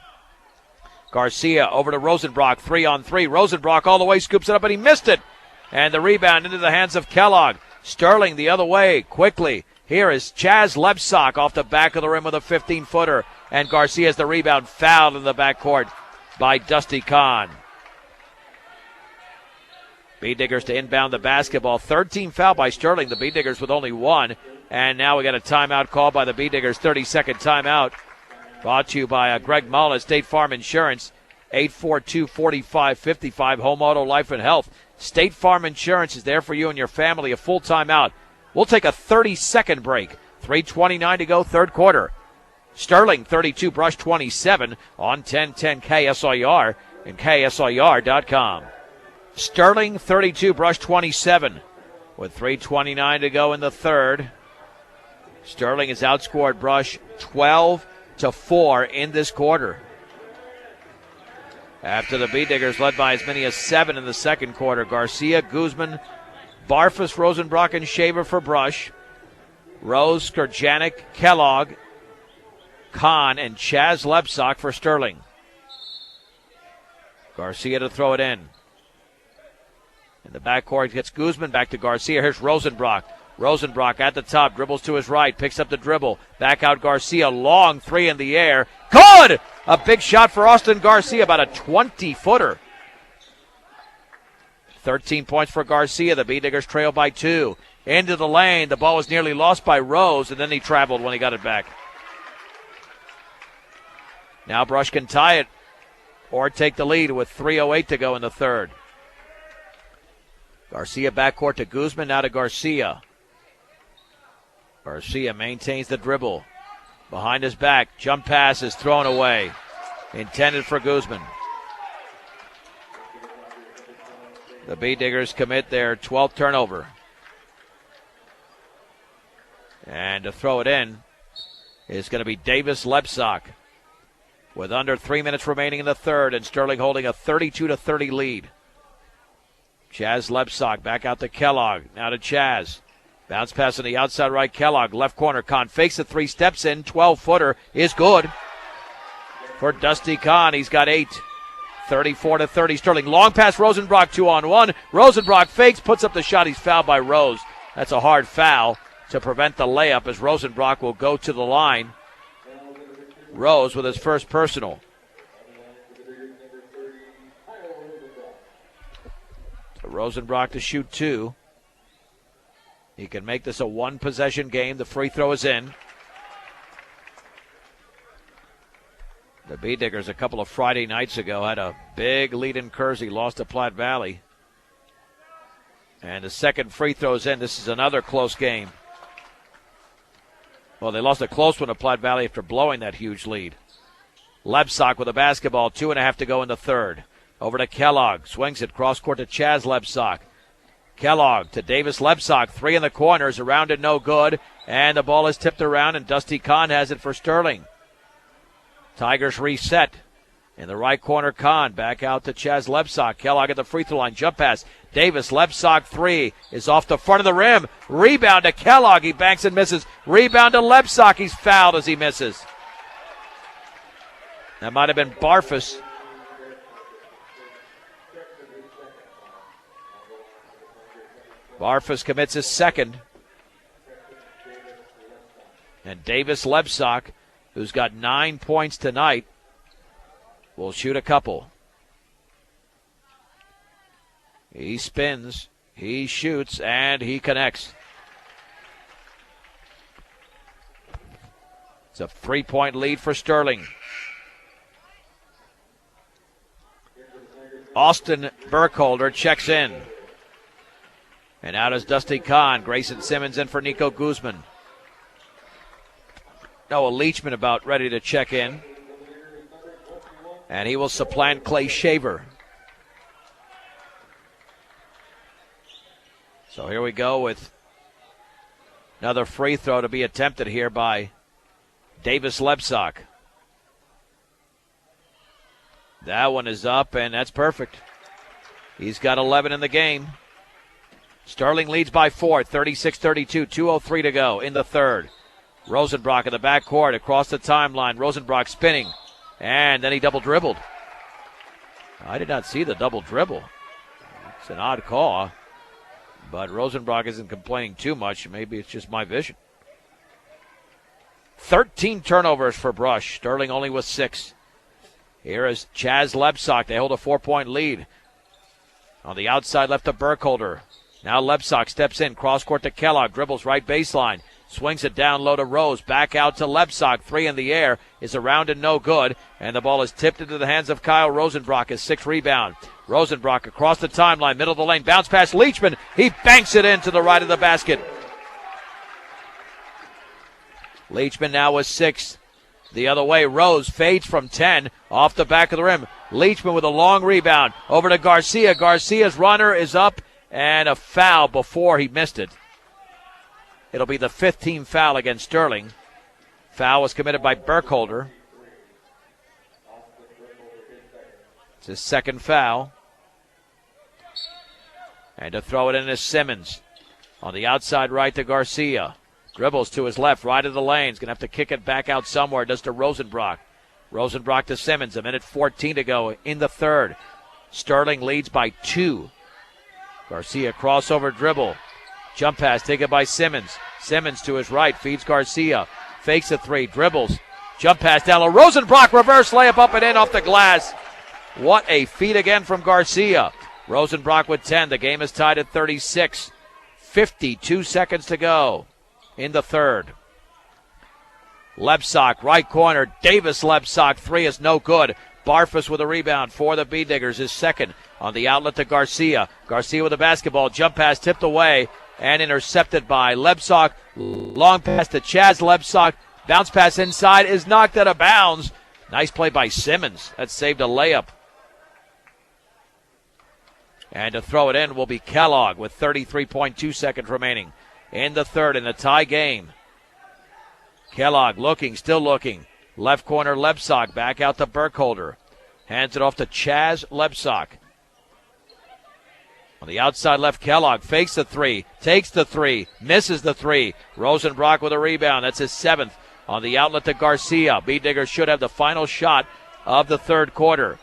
Garcia over to Rosenbrock, 3-on-3. Rosenbrock all the way, scoops it up, and he missed it. And the rebound into the hands of Kellogg. Sterling the other way, quickly. Here is Chaz Lebsack off the back of the rim with a 15-footer. And Garcia's the rebound, fouled in the backcourt by Dusty Kahn. B-Diggers to inbound the basketball. 13 foul by Sterling. The B-Diggers with only 1. And now we got a timeout called by the B-Diggers. 30-second timeout. Brought to you by Greg Mullen, State Farm Insurance. 842-4555, Home Auto Life and Health. State Farm Insurance is there for you and your family. A full timeout. We'll take a 30-second break. 3:29 to go, third quarter. Sterling 32, Brush 27 on 1010 KSIR and KSLR.com. Sterling 32, Brush 27 with 3:29 to go in the third. Sterling has outscored Brush 12-4 in this quarter. After the B-Diggers led by as many as 7 in the second quarter. Garcia, Guzman, Barfus, Rosenbrock, and Shaver for Brush. Rose, Kurjanik, Kellogg, Kahn, and Chaz Lebsock for Sterling. Garcia to throw it in. In the backcourt gets Guzman back to Garcia. Here's Rosenbrock. Rosenbrock at the top, dribbles to his right, picks up the dribble. Back out Garcia, long three in the air. Good! A big shot for Austin Garcia, about a 20-footer. 13 points for Garcia. The B-Diggers trail by 2. Into the lane. The ball was nearly lost by Rose, and then he traveled when he got it back. Now Brush can tie it or take the lead with 3:08 to go in the third. Garcia backcourt to Guzman, now to Garcia. Garcia maintains the dribble. Behind his back, jump pass is thrown away. Intended for Guzman. The B-Diggers commit their 12th turnover. And to throw it in is going to be Davis Lebsock. With under 3 minutes remaining in the third, and Sterling holding a 32-30 lead. Chaz Lebsock back out to Kellogg. Now to Chaz. Bounce pass on the outside right. Kellogg, left corner. Kahn fakes it 3 steps in. 12-footer is good for Dusty Kahn. He's got 8. 34-30. Sterling. Long pass. Rosenbrock 2-on-1. Rosenbrock fakes, puts up the shot. He's fouled by Rose. That's a hard foul to prevent the layup as Rosenbrock will go to the line. Rose with his first personal. So Rosenbrock to shoot 2. He can make this a 1-possession game. The free throw is in. The B-Diggers a couple of Friday nights ago had a big lead in Kersey, lost to Platte Valley. And the second free throw is in. This is another close game. Well, they lost a close one to Platte Valley after blowing that huge lead. Lebsock with a basketball, 2.5 to go in the third. Over to Kellogg, swings it cross court to Chaz Lebsock. Kellogg to Davis Lebsock, 3 in the corners, around it no good, and the ball is tipped around, and Dusty Kahn has it for Sterling. Tigers reset. In the right corner, Kahn back out to Chaz Lebsock. Kellogg at the free throw line, jump pass. Davis Lebsock 3 is off the front of the rim. Rebound to Kellogg, he banks and misses. Rebound to Lebsock, he's fouled as he misses. That might have been Barfus. Barfus commits his second. And Davis Lebsock, who's got 9 points tonight, will shoot a couple. He spins, he shoots, and he connects. It's a 3-point lead for Sterling. Austin Burkholder checks in. And out is Dusty Kahn. Grayson Simmons in for Nico Guzman. Noah Leachman about ready to check in. And he will supplant Clay Shaver. So here we go with another free throw to be attempted here by Davis Lebsock. That one is up, and that's perfect. He's got 11 in the game. Sterling leads by 4, 36-32, 2:03 to go in the third. Rosenbrock in the backcourt across the timeline. Rosenbrock spinning, and then he double dribbled. I did not see the double dribble. It's an odd call, but Rosenbrock isn't complaining too much. Maybe it's just my vision. 13 turnovers for Brush. Sterling only with 6. Here is Chaz Lebsock. They hold a 4-point lead. On the outside left to Burkholder. Now Lebsock steps in, cross-court to Kellogg, dribbles right baseline, swings it down low to Rose, back out to Lebsock, 3 in the air, is around and no good, and the ball is tipped into the hands of Kyle Rosenbrock, his 6th rebound. Rosenbrock across the timeline, middle of the lane, bounce pass Leachman, he banks it into the right of the basket. Leachman now with 6. The other way, Rose fades from 10, off the back of the rim. Leachman with a long rebound. Over to Garcia. Garcia's runner is up, and a foul before he missed it. It'll be the 5th team foul against Sterling. Foul was committed by Burkholder. It's his 2nd foul. And to throw it in is Simmons. On the outside right to Garcia. Dribbles to his left, right of the lane. He's going to have to kick it back out somewhere. Does to Rosenbrock. Rosenbrock to Simmons. 1:14 to go in the 3rd. Sterling leads by 2. Garcia crossover dribble. Jump pass taken by Simmons. Simmons to his right, feeds Garcia. Fakes a 3, dribbles. Jump pass down low. Rosenbrock reverse layup up and in off the glass. What a feed again from Garcia. Rosenbrock with 10. The game is tied at 36. 52 seconds to go in the 3rd. Lebsock, right corner. Davis Lebsock, 3 is no good. Barfus with a rebound for the B-Diggers, his 2nd. On the outlet to Garcia. Garcia with the basketball. Jump pass tipped away and intercepted by Lebsock. Long pass to Chaz Lebsock. Bounce pass inside is knocked out of bounds. Nice play by Simmons. That saved a layup. And to throw it in will be Kellogg with 33.2 seconds remaining in the 3rd in a tie game. Kellogg looking, still looking. Left corner Lebsock back out to Burkholder. Hands it off to Chaz Lebsock. On the outside left, Kellogg fakes the 3, takes the 3, misses the 3. Rosenbrock with a rebound. That's his 7th. On the outlet to Garcia. B-Diggers should have the final shot of the 3rd quarter.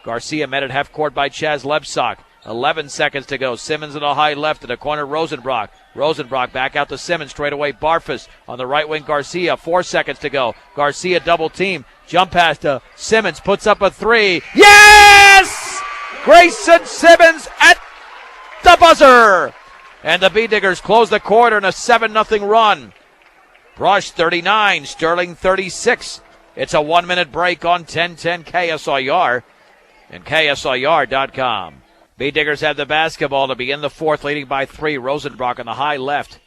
Garcia met at half court by Chaz Lebsock. 11 seconds to go. Simmons in the high left to the corner, Rosenbrock. Rosenbrock back out to Simmons. Straight away, Barfus. On the right wing, Garcia. 4 seconds to go. Garcia double team. Jump pass to Simmons. Puts up a 3. Yes! Grayson Simmons at the buzzer. And the B-Diggers close the quarter in a 7-0 run. Brush 39, Sterling 36. It's a 1-minute break on 1010 KSIR and KSIR.com. B-Diggers have the basketball to begin the 4th, leading by 3. Rosenbrock on the high left.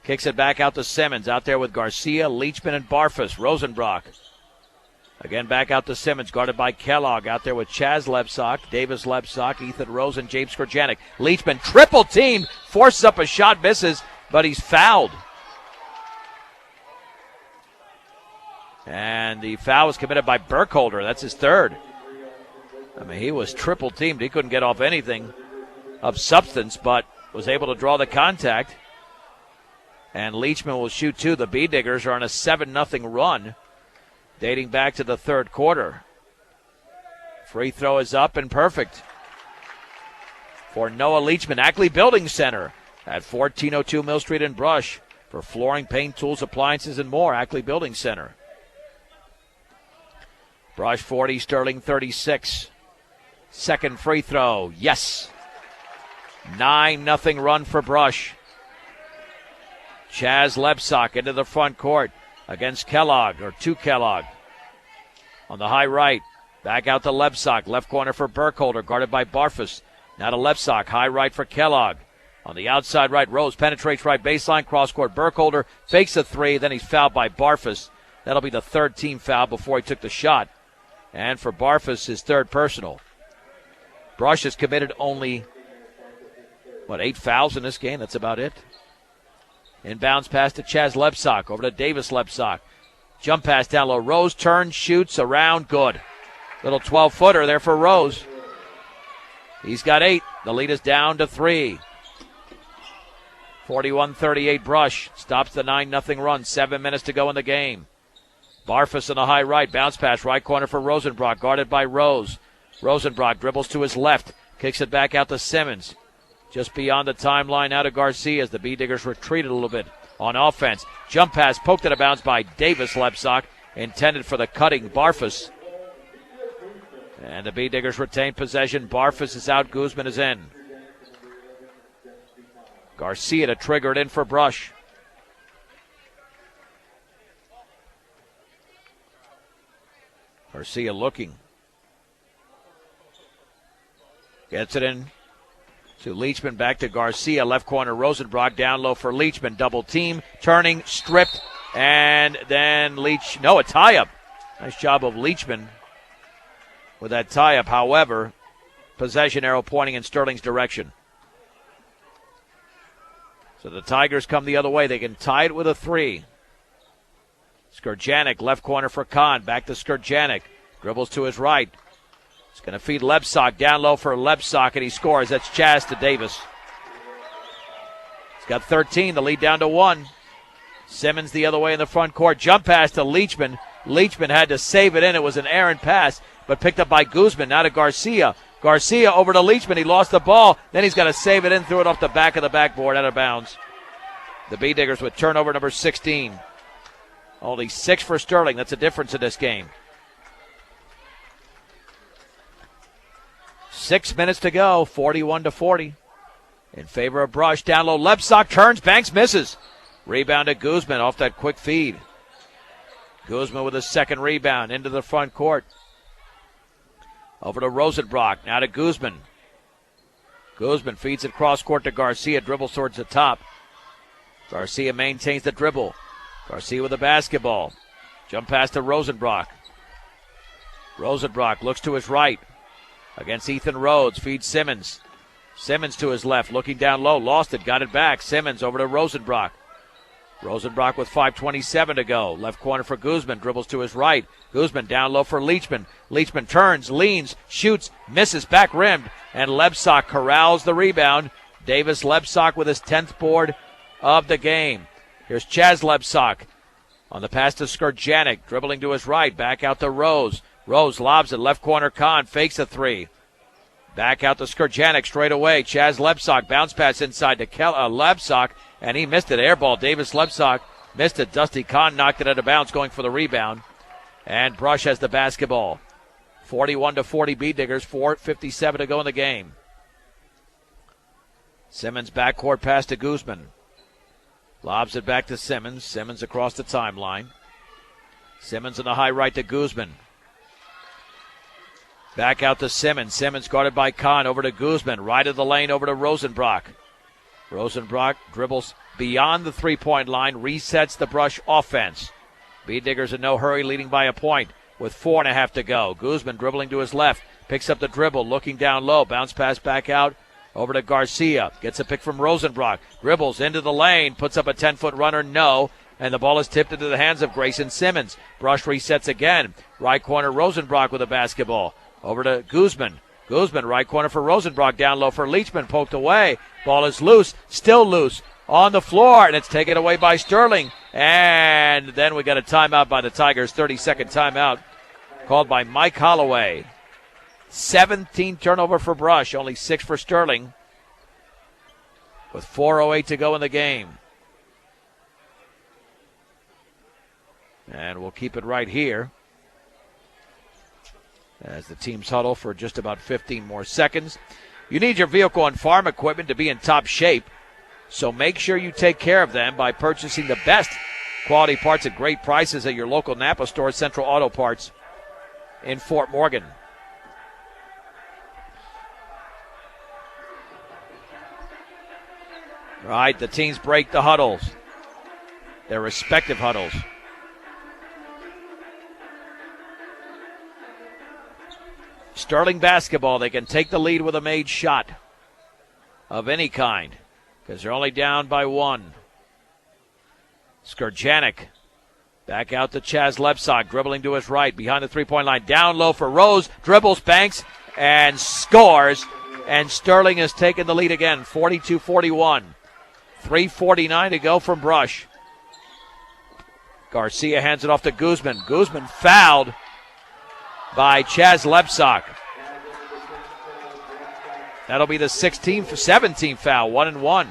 Kicks it back out to Simmons. Out there with Garcia, Leachman, and Barfus. Rosenbrock. Again back out to Simmons, guarded by Kellogg. Out there with Chaz Lebsock, Davis Lebsock, Ethan Rose, and James Skorjanik. Leachman triple teamed, forces up a shot, misses, but he's fouled. And the foul was committed by Burkholder. That's his 3rd. I mean, he was triple teamed. He couldn't get off anything of substance, but was able to draw the contact. And Leachman will shoot 2. The B-Diggers are on a 7-0 run dating back to the 3rd quarter. Free throw is up and perfect for Noah Leachman. Ackley Building Center at 1402 Mill Street in Brush for flooring, paint, tools, appliances, and more. Ackley Building Center. Brush 40, Sterling 36. 2nd free throw, yes. 9-0 run for Brush. Chaz Lebsock into the front court against Kellogg, or to Kellogg. On the high right, back out to Lebsock. Left corner for Burkholder, guarded by Barfus. Now to Lebsock, high right for Kellogg. On the outside right, Rose penetrates right baseline, cross court. Burkholder fakes a 3, then he's fouled by Barfus. That'll be the 3rd team foul before he took the shot. And for Barfus, his 3rd personal. Brush has committed only, 8 fouls in this game? That's about it. Inbounds pass to Chaz Lebsock. Over to Davis Lebsock. Jump pass down low. Rose turns, shoots, around, good. Little 12-footer there for Rose. He's got 8. The lead is down to 3. 41-38 Brush. Stops the 9-0 run. 7 minutes to go in the game. Barfus on the high right. Bounce pass right corner for Rosenbrock. Guarded by Rose. Rosenbrock dribbles to his left. Kicks it back out to Simmons. Just beyond the timeline out of Garcia as the B-Diggers retreated a little bit on offense. Jump pass poked out of bounds by Davis Lebsock. Intended for the cutting Barfus. And the B-Diggers retain possession. Barfus is out. Guzman is in. Garcia to trigger it in for Brush. Garcia looking. Gets it in to Leachman, back to Garcia. Left corner, Rosenbrock down low for Leachman. Double team, turning, stripped, and then a tie-up. Nice job of Leachman. with that tie-up. However, possession arrow pointing in Sterling's direction. So the Tigers come the other way. They can tie it with a 3. Skurjanek, left corner for Kahn. Back to Skurjanek. Dribbles to his right. He's going to feed Lebsock. Down low for Lebsock, and he scores. That's Chaz to Davis. He's got 13. The lead down to 1. Simmons the other way in the front court. Jump pass to Leachman. Leachman had to save it in. It was an errant pass, but picked up by Guzman. Now to Garcia. Garcia over to Leachman. He lost the ball. Then he's got to save it in, threw it off the back of the backboard, out of bounds. The B-Diggers with turnover number 16. Only 6 for Sterling. That's a difference in this game. 6 minutes to go. 41-40. In favor of Brush. Down low. Lebsock turns. Banks misses. Rebound to Guzman off that quick feed. Guzman with a second rebound into the front court. Over to Rosenbrock. Now to Guzman. Guzman feeds it cross court to Garcia. Dribbles towards the top. Garcia maintains the dribble. Garcia with the basketball. Jump pass to Rosenbrock. Rosenbrock looks to his right. Against Ethan Rhodes. Feeds Simmons. Simmons to his left. Looking down low. Lost it. Got it back. Simmons over to Rosenbrock. Rosenbrock with 5:27 to go. Left corner for Guzman. Dribbles to his right. Guzman down low for Leachman. Leachman turns, leans, shoots, misses, back rimmed. And Lebsock corrals the rebound. Davis Lebsock with his 10th board of the game. Here's Chaz Lebsock on the pass to Skurjanek. Dribbling to his right. Back out to Rose. Rose lobs it. Left corner Kahn. Fakes a 3. Back out to Skurjanek straight away. Chaz Lebsock. Bounce pass inside to Lebsock. And he missed it. Air ball. Davis Lebsock missed it. Dusty Kahn knocked it out of bounds going for the rebound. And Brush has the basketball. 41-40 B-Diggers. 4:57 to go in the game. Simmons backcourt pass to Guzman. Lobs it back to Simmons. Simmons across the timeline. Simmons in the high right to Guzman. Back out to Simmons. Simmons guarded by Kahn. Over to Guzman. Right of the lane over to Rosenbrock. Rosenbrock dribbles beyond the three-point line. Resets the Brush offense. B-Diggers in no hurry, leading by a point with 4.5 to go. Guzman dribbling to his left. Picks up the dribble. Looking down low. Bounce pass back out. Over to Garcia. Gets a pick from Rosenbrock. Dribbles into the lane. Puts up a 10-foot runner. No. And the ball is tipped into the hands of Grayson Simmons. Brush resets again. Right corner Rosenbrock with a basketball. Over to Guzman. Guzman, right corner for Rosenbrock. Down low for Leachman. Poked away. Ball is loose. Still loose. On the floor. And it's taken away by Sterling. And then we got a timeout by the Tigers. 30-second timeout called by Mike Holloway. 17 turnover for Brush. Only 6 for Sterling. With 4:08 to go in the game. And we'll keep it right here as the teams huddle for just about 15 more seconds. You need your vehicle and farm equipment to be in top shape, so make sure you take care of them by purchasing the best quality parts at great prices at your local Napa store, Central Auto Parts in Fort Morgan. All right, the teams break the huddles, their respective huddles. Sterling basketball. They can take the lead with a made shot of any kind because they're only down by 1. Skurjanek back out to Chaz Lebsock, dribbling to his right behind the three-point line. Down low for Rose, dribbles, banks, and scores. And Sterling has taken the lead again, 42-41. 3:49 to go from Brush. Garcia hands it off to Guzman. Guzman fouled by Chaz Lebsock. That'll be the 17th foul, 1-1.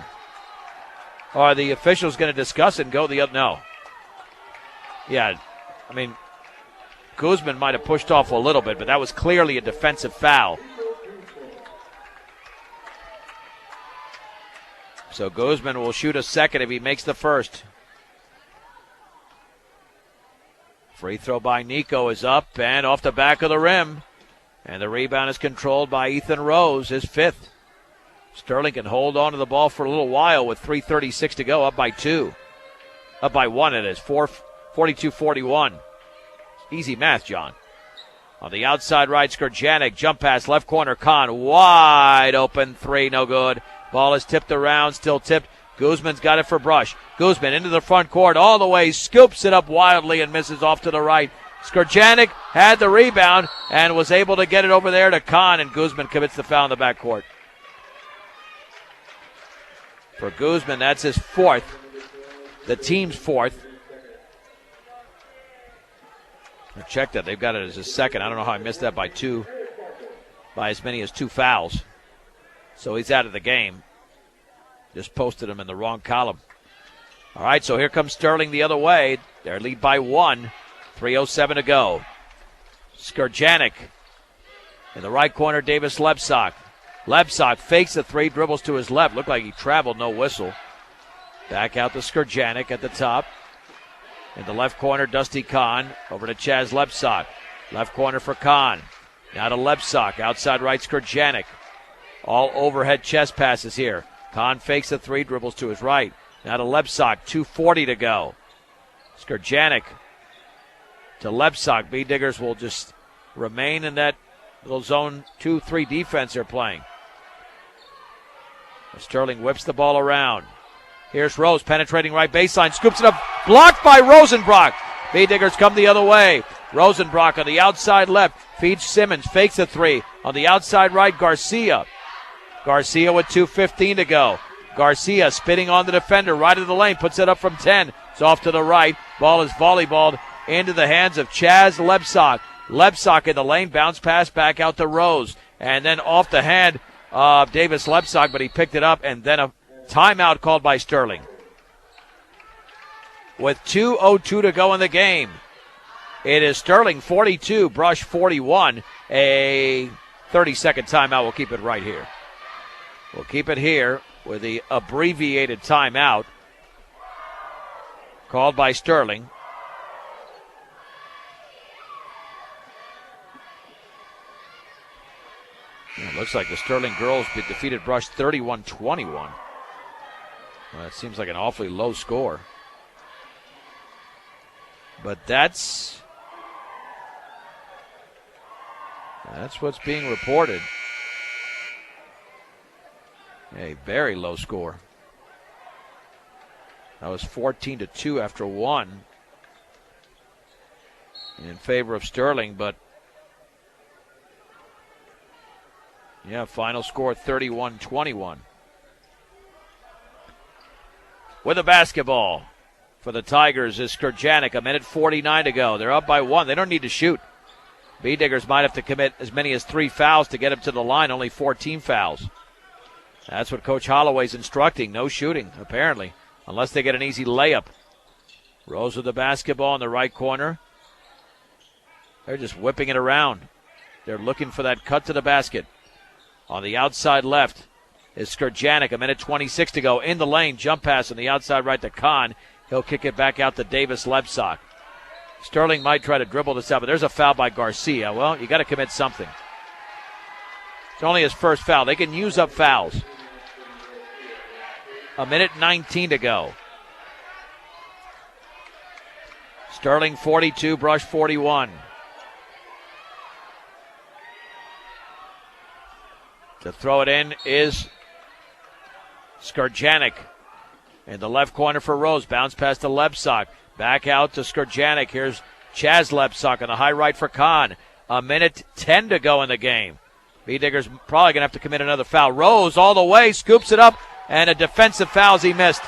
Are the officials going to discuss it and go the other? No. Yeah, I mean, Guzman might have pushed off a little bit, but that was clearly a defensive foul. So Guzman will shoot a second if he makes the first. Free throw by Nico is up and off the back of the rim. And the rebound is controlled by Ethan Rose, his 5th. Sterling can hold on to the ball for a little while with 3:36 to go, up by 2. Up by 1 it is, 42-41. Easy math, John. On the outside right, Skurjanek, jump pass, left corner, Kahn, wide open three, no good. Ball is tipped around, still tipped. Guzman's got it for Brush. Guzman into the front court all the way, scoops it up wildly and misses off to the right. Skurjanek had the rebound and was able to get it over there to Kahn, and Guzman commits the foul in the backcourt. For Guzman, that's his fourth, the team's fourth. Check that. They've got it as his second. I don't know how I missed that by as many as 2 fouls. So he's out of the game. Just posted him in the wrong column. All right, so here comes Sterling the other way. Their lead by 1. 3:07 to go. Skurjanek in the right corner, Davis Lebsock. Lebsock fakes the three, dribbles to his left. Looked like he traveled, no whistle. Back out to Skurjanek at the top. In the left corner, Dusty Kahn. Over to Chaz Lebsock. Left corner for Kahn. Now to Lebsock. Outside right, Skurjanek. All overhead chest passes here. Kahn fakes the three, dribbles to his right. Now to Lebsock. 2:40 to go. Skurjanek to Lebsock. B-Diggers will just remain in that little zone 2-3 defense they're playing. Sterling whips the ball around. Here's Rose penetrating right baseline, scoops it up, blocked by Rosenbrock. B-Diggers come the other way. Rosenbrock on the outside left, feeds Simmons, fakes a three. On the outside right, Garcia. Garcia with 2:15 to go. Garcia spitting on the defender, right of the lane, puts it up from 10. It's off to the right. Ball is volleyballed into the hands of Chaz Lebsock. Lebsock in the lane, bounce pass back out to Rose. And then off the hand of Davis Lebsock, but he picked it up, and then a timeout called by Sterling. With 2:02 to go in the game, it is Sterling 42, Brush 41. A 30-second timeout. We'll keep it right here. We'll keep it here with the abbreviated timeout called by Sterling. It looks like the Sterling girls defeated Brush 31-21. Well, that seems like an awfully low score. But that's what's being reported. A very low score. That was 14-2 after one in favor of Sterling, but yeah, final score 31-21. With the basketball for the Tigers is Skurjanek. 1:49 to go. They're up by 1. They don't need to shoot. B-Diggers might have to commit as many as 3 fouls to get them to the line. Only 14 fouls. That's what Coach Holloway's instructing. No shooting, apparently, unless they get an easy layup. Rose with the basketball in the right corner. They're just whipping it around. They're looking for that cut to the basket. On the outside left is Skurjanek. 1:26 to go. In the lane, jump pass on the outside right to Kahn. He'll kick it back out to Davis Lebsock. Sterling might try to dribble this out, but there's a foul by Garcia. Well, you got to commit something. It's only his first foul. They can use up fouls. 1:19 to go. Sterling 42, Brush 41. To throw it in is Skurjanek. In the left corner for Rose. Bounce pass to Lebsock. Back out to Skurjanek. Here's Chaz Lebsock on the high right for Kahn. 1:10 to go in the game. B-Diggers probably going to have to commit another foul. Rose all the way, scoops it up, and a defensive foul as he missed.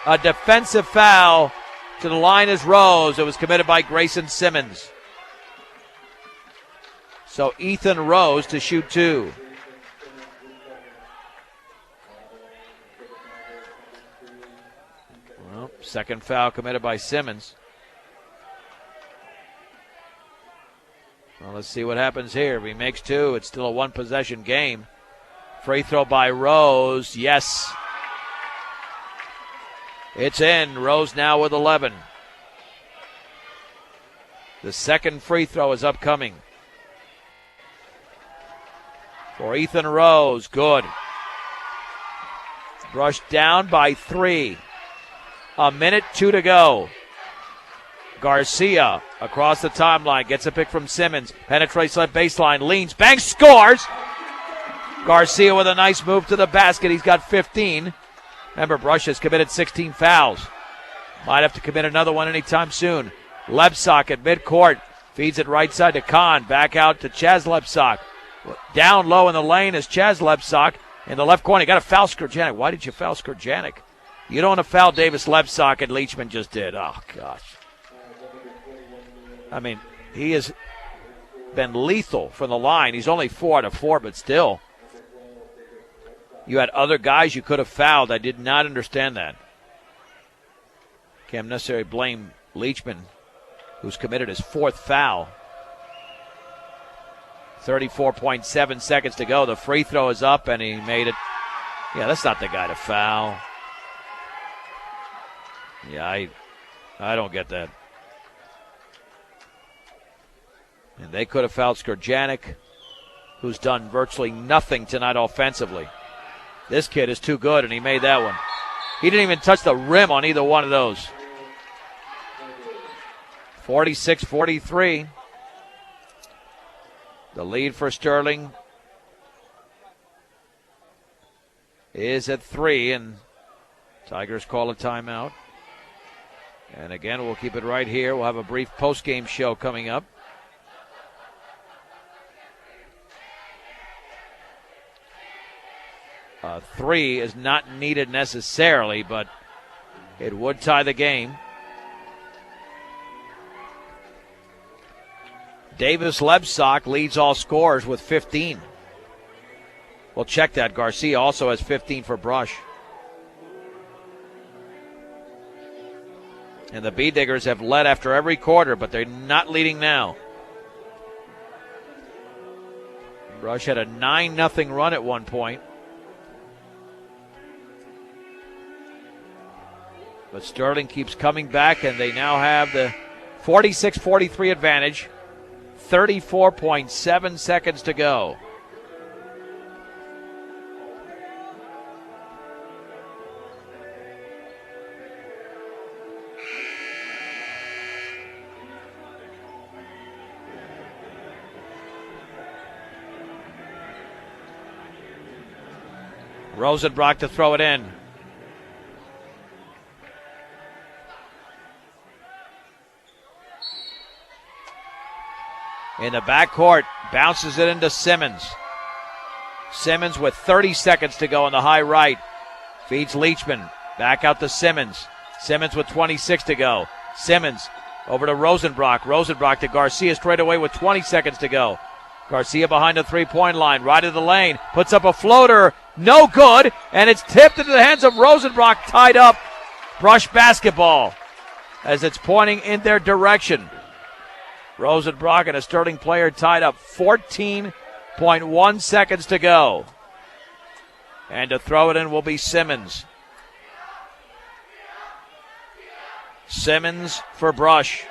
A defensive foul to the line is Rose. It was committed by Grayson Simmons. So Ethan Rose to shoot 2. Well, second foul committed by Simmons. Well, let's see what happens here. If he makes 2, it's still a one-possession game. Free throw by Rose. Yes. It's in. Rose now with 11. The second free throw is upcoming for Ethan Rose. Good. Brushed down by 3. 1:02 to go. Garcia Across the timeline, gets a pick from Simmons. Penetrates left baseline, leans, bangs, scores! Garcia with a nice move to the basket. He's got 15. Remember, Brush has committed 16 fouls. Might have to commit another one anytime soon. Lebsock at midcourt. Feeds it right side to Kahn. Back out to Chaz Lebsock. Down low in the lane is Chaz Lebsock. In the left corner, you got to foul Skurjanek. Why did you foul Skurjanek? You don't want to foul Davis Lebsock, and Leachman just did. Oh, gosh. I mean, he has been lethal from the line. He's only 4 out of 4, but still. You had other guys you could have fouled. I did not understand that. Can't necessarily blame Leachman, who's committed his 4th foul. 34.7 seconds to go. The free throw is up, and he made it. Yeah, that's not the guy to foul. Yeah, I don't get that. And they could have fouled Skurjanek, who's done virtually nothing tonight offensively. This kid is too good, and he made that one. He didn't even touch the rim on either one of those. 46-43. The lead for Sterling is at 3, and Tigers call a timeout. And again, we'll keep it right here. We'll have a brief post-game show coming up. Three is not needed necessarily, but it would tie the game. Davis Lebsock leads all scorers with 15. We'll check that. Garcia also has 15 for Brush. And the B-Diggers have led after every quarter, but they're not leading now. Brush had a 9-0 run at one point. But Sterling keeps coming back, and they now have the 46-43 advantage. 34.7 seconds to go. Rosenbrock to throw it in. In the backcourt, bounces it into Simmons. Simmons with 30 seconds to go on the high right. Feeds Leachman. Back out to Simmons. Simmons with 26 to go. Simmons over to Rosenbrock. Rosenbrock to Garcia straight away with 20 seconds to go. Garcia behind the three-point line, right of the lane. Puts up a floater. No good. And it's tipped into the hands of Rosenbrock, tied up. Brush basketball as it's pointing in their direction. Rosenbrock and a Sterling player tied up. 14.1 seconds to go. And to throw it in will be Simmons. Simmons for Brush.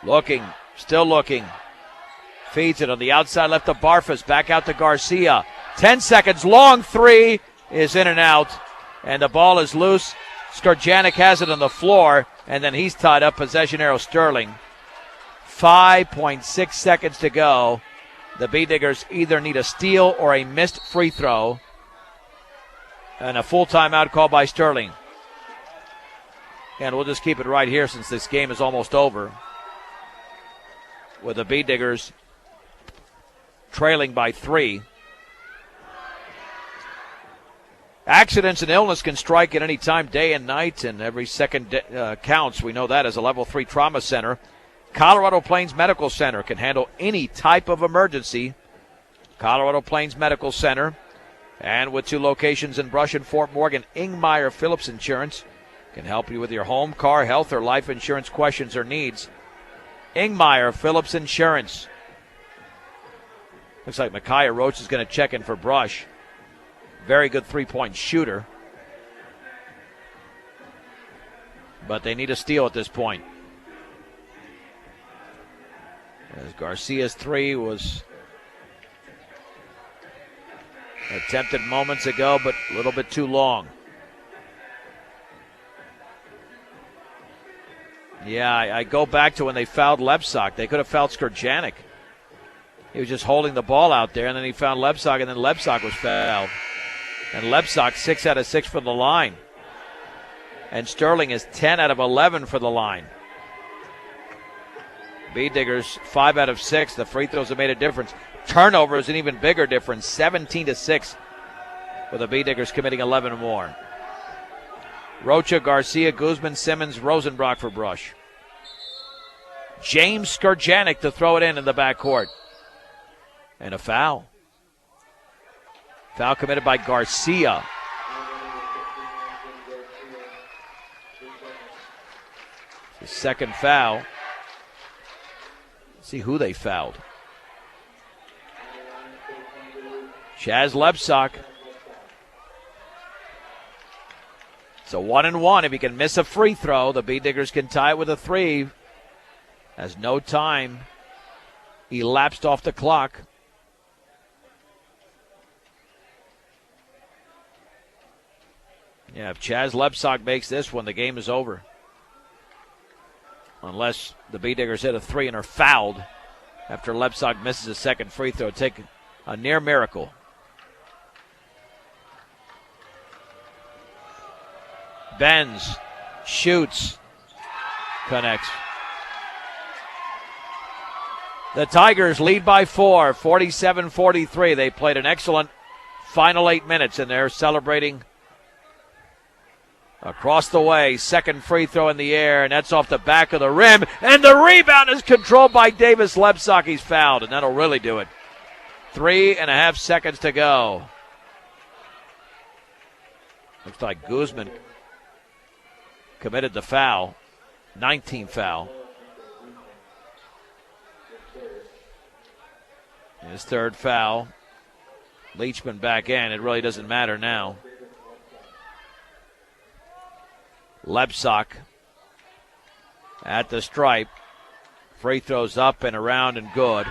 Looking, still looking. Feeds it on the outside left to Barfus. Back out to Garcia. 10 seconds, long three is in and out. And the ball is loose. Skurjanek has it on the floor. And then he's tied up. Possession arrow Sterling. 5.6 seconds to go. The B-Diggers either need a steal or a missed free throw. And a full timeout called by Sterling. And we'll just keep it right here since this game is almost over. With the B-Diggers trailing by 3. Accidents and illness can strike at any time, day and night, and every second counts. We know that as a level 3 trauma center. Colorado Plains Medical Center can handle any type of emergency. Colorado Plains Medical Center. And with 2 locations in Brush and Fort Morgan, Ingmeyer Phillips Insurance can help you with your home, car, health, or life insurance questions or needs. Ingmeyer Phillips Insurance. Looks like Micaiah Roach is going to check in for Brush. Very good three-point shooter. But they need a steal at this point. As Garcia's three was attempted moments ago, but a little bit too long. Yeah, I go back to when they fouled Lebsack. They could have fouled Skurjanek. He was just holding the ball out there, and then he found Lebsack, and then Lebsack was fouled. And Lebsack 6 out of 6 for the line. And Sterling is 10 out of 11 for the line. B-Diggers 5 out of 6. The free throws have made a difference. Turnover is an even bigger difference, 17-6, with the B-Diggers committing 11 more. Rocha, Garcia, Guzman, Simmons, Rosenbrock for Brush. James Skurjanek to throw it in the backcourt. And a foul. Foul committed by Garcia. The second foul. Let's see who they fouled. Chaz Lebsack. It's a 1-and-1. If he can miss a free throw, the B-Diggers can tie it with a 3. As no time elapsed off the clock. Yeah, if Chaz Lebsack makes this one, the game is over. Unless the B-Diggers hit a 3 and are fouled after Lebsack misses a second free throw. Take a near miracle. Benz shoots, connects. The Tigers lead by 4, 47-43. They played an excellent final 8 minutes, and they're celebrating across the way. Second free throw in the air, and that's off the back of the rim. And the rebound is controlled by Davis Lebsack. He's fouled, and that'll really do it. 3.5 seconds to go. Looks like Guzman committed the foul. 19th foul. His third foul. Leachman back in. It really doesn't matter now. Lebsack at the stripe. Free throws up and around and good.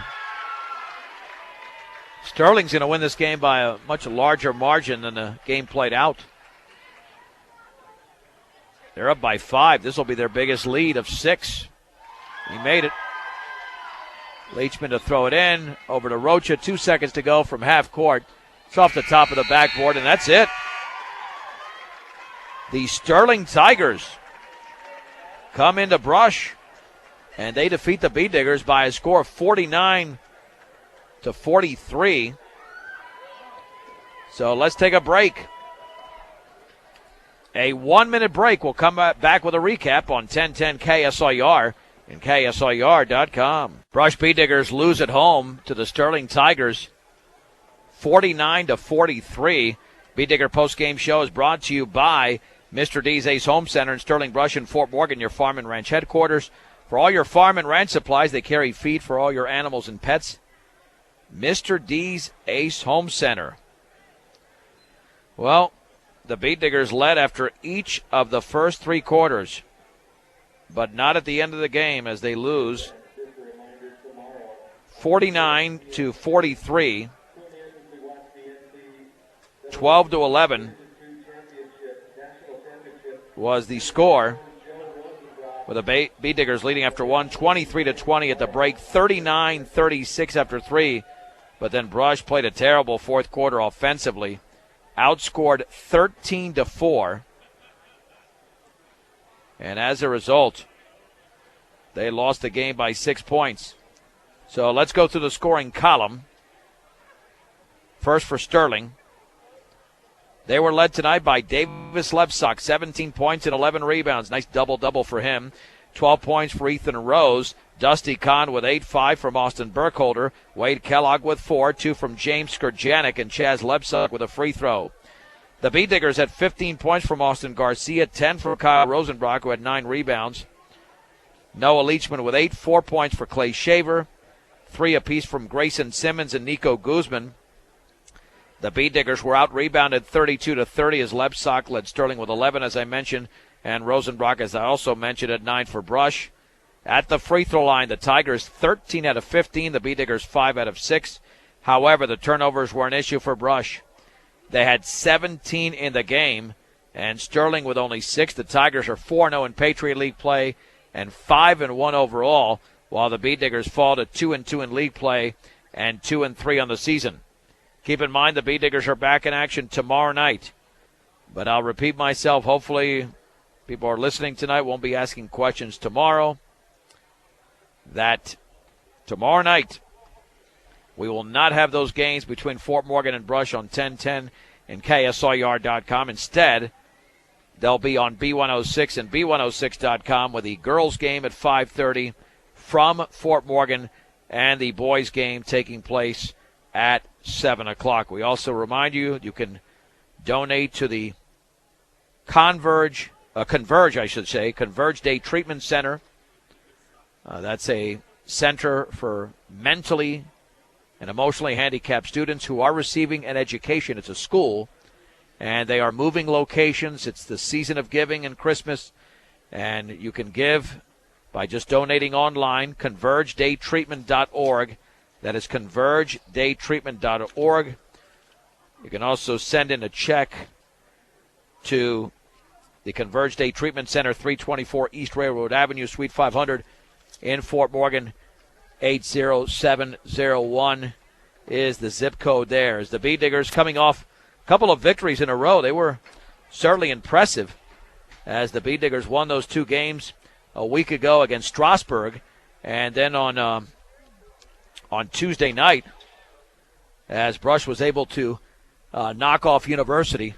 Sterling's going to win this game by a much larger margin than the game played out. They're up by 5. This will be their biggest lead of 6. He made it. Leachman to throw it in. Over to Rocha. 2 seconds to go from half court. It's off the top of the backboard, and that's it. The Sterling Tigers come into Brush, and they defeat the B-Diggers by a score of 49-43. So let's take a break. A 1-minute break. We'll come back with a recap on 1010 KSIR and KSIR.com. Brush B-Diggers lose at home to the Sterling Tigers 49-43. B-Digger postgame show is brought to you by Mr. D's Ace Home Center in Sterling Brush in Fort Morgan, your farm and ranch headquarters. For all your farm and ranch supplies, they carry feed for all your animals and pets. Mr. D's Ace Home Center. Well, the B-Diggers led after each of the first 3 quarters, but not at the end of the game as they lose 49-43, 12-11 was the score, with the B-Diggers leading after 1, 23-20 at the break, 39-36 after 3, but then Brush played a terrible fourth quarter offensively. Outscored 13-4. And as a result, they lost the game by 6 points. So let's go through the scoring column. First for Sterling. They were led tonight by Davis Lebsack, 17 points and 11 rebounds. Nice double-double for him. 12 points for Ethan Rose. Dusty Kahn with 8-5 from Austin Burkholder. Wade Kellogg with 4, 2 from James Skurjanek, and Chaz Lebsack with a free throw. The B-Diggers had 15 points from Austin Garcia, 10 from Kyle Rosenbrock, who had 9 rebounds. Noah Leachman with 8, 4 points for Clay Shaver, 3 apiece from Grayson Simmons and Nico Guzman. The B-Diggers were out-rebounded 32-30 as Lebsack led Sterling with 11, as I mentioned, and Rosenbrock, as I also mentioned, at 9 for Brush. At the free throw line, the Tigers 13 out of 15, the B-Diggers 5 out of 6. However, the turnovers were an issue for Brush. They had 17 in the game, and Sterling with only 6. The Tigers are 4-0 in Patriot League play, and 5-1 overall, while the Bee Diggers fall to 2-2 in league play and 2-3 on the season. Keep in mind the Bee Diggers are back in action tomorrow night. But I'll repeat myself. Hopefully people are listening tonight won't be asking questions tomorrow. That tomorrow night we will not have those games between Fort Morgan and Brush on 1010 and KSRR.com. Instead, they'll be on B106 and B106.com with the girls game at 5:30 from Fort Morgan and the boys game taking place at 7 o'clock. We also remind you can donate to the Converge Day Treatment Center. That's a center for mentally and emotionally handicapped students who are receiving an education. It's a school, and they are moving locations. It's the season of giving and Christmas, and you can give by just donating online, convergedaytreatment.org. That is convergedaytreatment.org. You can also send in a check to the Converge Day Treatment Center, 324 East Railroad Avenue, Suite 500 in Fort Morgan. 80701 is the zip code there. As the Bee Diggers coming off a couple of victories in a row, they were certainly impressive as the Bee Diggers won those two games a week ago against Strasburg, and then on Tuesday night, as Brush was able to knock off University.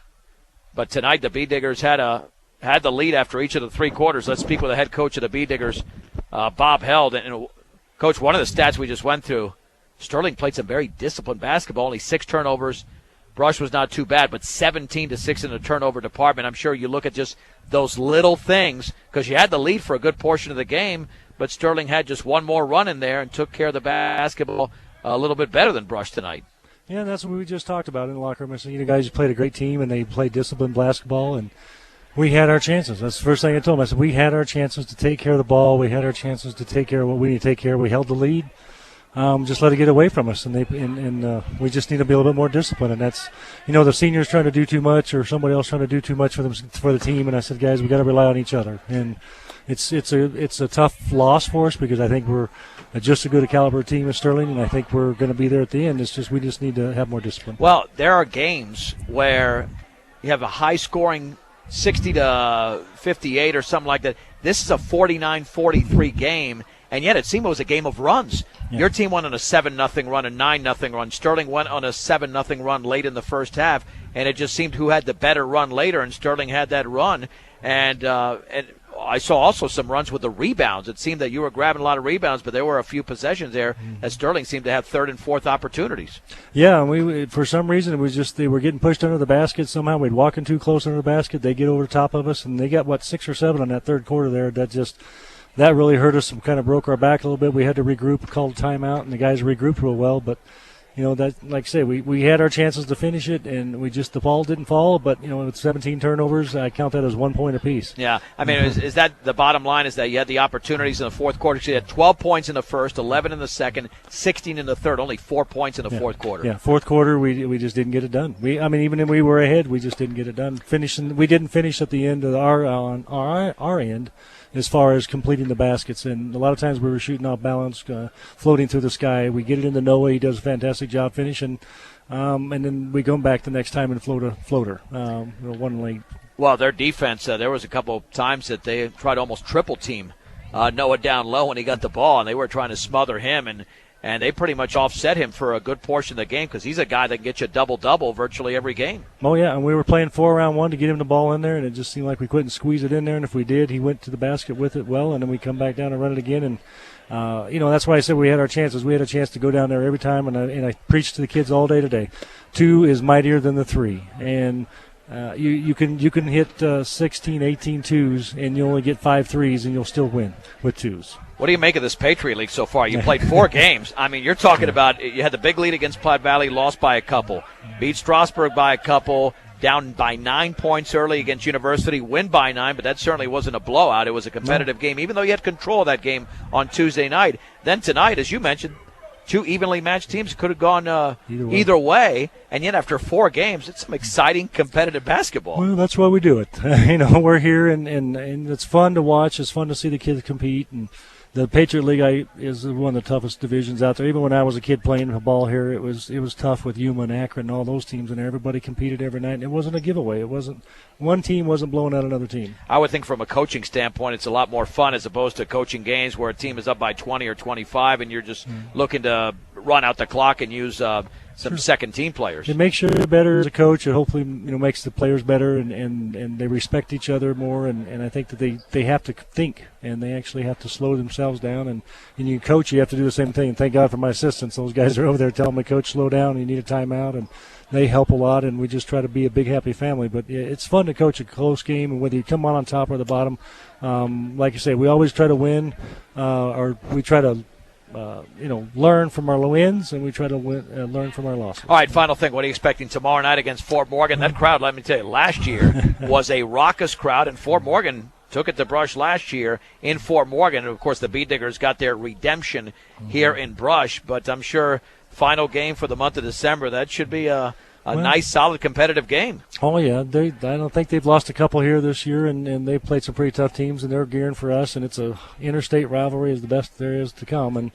But tonight the Bee Diggers had the lead after each of the three quarters. Let's speak with the head coach of the Bee Diggers, Bob Held. And Coach, one of the stats we just went through, Sterling played some very disciplined basketball, only 6 turnovers. Brush was not too bad, but 17-6 in the turnover department. I'm sure you look at just those little things, because you had the lead for a good portion of the game, but Sterling had just one more run in there and took care of the basketball a little bit better than Brush tonight. Yeah, that's what we just talked about in the locker room. I said, you guys played a great team, and they played disciplined basketball, and we had our chances. That's the first thing I told them. I said, we had our chances to take care of the ball. We had our chances to take care of what we need to take care of. We held the lead. Just let it get away from us, and we just need to be a little bit more disciplined. And that's, the seniors trying to do too much or somebody else trying to do too much for the team. And I said, guys, we got to rely on each other. And it's a tough loss for us because I think we're just as good a caliber team as Sterling, and I think we're going to be there at the end. It's just we just need to have more discipline. Well, there are games where you have a high-scoring 60-58 or something like that. This is a 49-43 game, and yet it seemed it was a game of runs. Yeah. Your team went on a 7-0 run, a 9-0 run. Sterling went on a 7-0 run late in the first half, and it just seemed who had the better run later, and Sterling had that run. And I saw also some runs with the rebounds. It seemed that you were grabbing a lot of rebounds, but there were a few possessions there that Sterling seemed to have third and fourth opportunities. Yeah, we for some reason it was just they were getting pushed under the basket somehow. We'd walk in too close under the basket. They get over the top of us, and they got 6 or 7 on that third quarter there. That really hurt us and kind of broke our back a little bit. We had to regroup, called a timeout, and the guys regrouped real well. But, that, like I say, we had our chances to finish it, and the ball didn't fall. But, with 17 turnovers, I count that as 1 point apiece. Yeah. I mean, is that the bottom line is that you had the opportunities in the fourth quarter? So you had 12 points in the first, 11 in the second, 16 in the third, only 4 points in the fourth quarter. Yeah, fourth quarter, we just didn't get it done. Even if we were ahead, we just didn't get it done. We didn't finish at the end of on our end, as far as completing the baskets. And a lot of times we were shooting off balance, floating through the sky. We get it into Noah. He does a fantastic job finishing. And then we go back the next time and float a floater. One late. Well, their defense, there was a couple of times that they tried to almost triple team Noah down low when he got the ball, and they were trying to smother him. And they pretty much offset him for a good portion of the game because he's a guy that can get you a double-double virtually every game. Oh, yeah, and we were playing 4-around-1 to get him the ball in there, and it just seemed like we couldn't squeeze it in there. And if we did, he went to the basket with it well, and then we come back down and run it again. And, that's why I said we had our chances. We had a chance to go down there every time, and I preached to the kids all day today. 2 is mightier than the 3. And you can hit 16, 18 twos, and you only get 5 threes, and you'll still win with 2s. What do you make of this Patriot League so far? You played 4 games. I mean, you're talking about you had the big lead against Platte Valley, lost by a couple. Beat Strasburg by a couple, down by 9 points early against University, win by 9, but that certainly wasn't a blowout. It was a competitive game, even though you had control of that game on Tuesday night. Then tonight, as you mentioned, two evenly matched teams. Could have gone Either way. And yet after 4 games, it's some exciting competitive basketball. Well, that's why we do it. We're here, and it's fun to watch. It's fun to see the kids compete. And the Patriot League is one of the toughest divisions out there. Even when I was a kid playing ball here, it was tough with Yuma and Akron and all those teams, and everybody competed every night. And it wasn't a giveaway. It wasn't one team wasn't blowing out another team. I would think from a coaching standpoint, it's a lot more fun as opposed to coaching games where a team is up by 20 or 25, and you're just looking to run out the clock and use some second-team players. It makes you better as a coach. It hopefully makes the players better, and they respect each other more. And I think that they have to think, and they actually have to slow themselves down. And you coach, you have to do the same thing. And thank God for my assistants. Those guys are over there telling my coach, slow down, you need a timeout. And they help a lot, and we just try to be a big, happy family. But it's fun to coach a close game, and whether you come on top or the bottom, like you say, we always try to win, or we try to learn from our wins, and we try to learn from our losses. All right, final thing. What are you expecting tomorrow night against Fort Morgan? That crowd, let me tell you, last year was a raucous crowd, and Fort Morgan took it to Brush last year in Fort Morgan. And, of course, the Bee Diggers got their redemption here in Brush, but I'm sure final game for the month of December, that should be a nice, solid, competitive game. Oh, yeah. I don't think they've lost a couple here this year, and they've played some pretty tough teams, and they're gearing for us, and it's a interstate rivalry is the best there is to come. And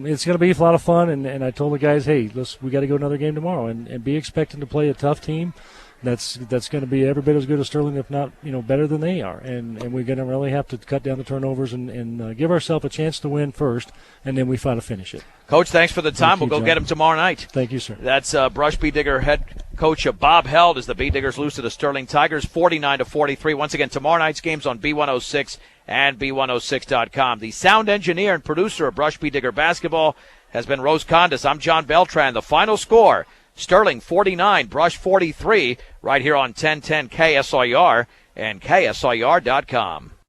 it's going to be a lot of fun, and I told the guys, hey, we got to go another game tomorrow, and be expecting to play a tough team. That's going to be every bit as good as Sterling, if not better than they are. And we're going to really have to cut down the turnovers and give ourselves a chance to win first, and then we try to finish it. Coach, thanks for the time. We'll go John. get him tomorrow night. Thank you, sir. That's Brush Bee Digger head coach Bob Held as the Bee Diggers lose to the Sterling Tigers 49-43. Once again, tomorrow night's games on B106 and B106.com. The sound engineer and producer of Brush Bee Digger basketball has been Rose Condis. I'm John Beltran. The final score, Sterling 49, Brush 43, right here on 1010 KSIR and KSIR.com.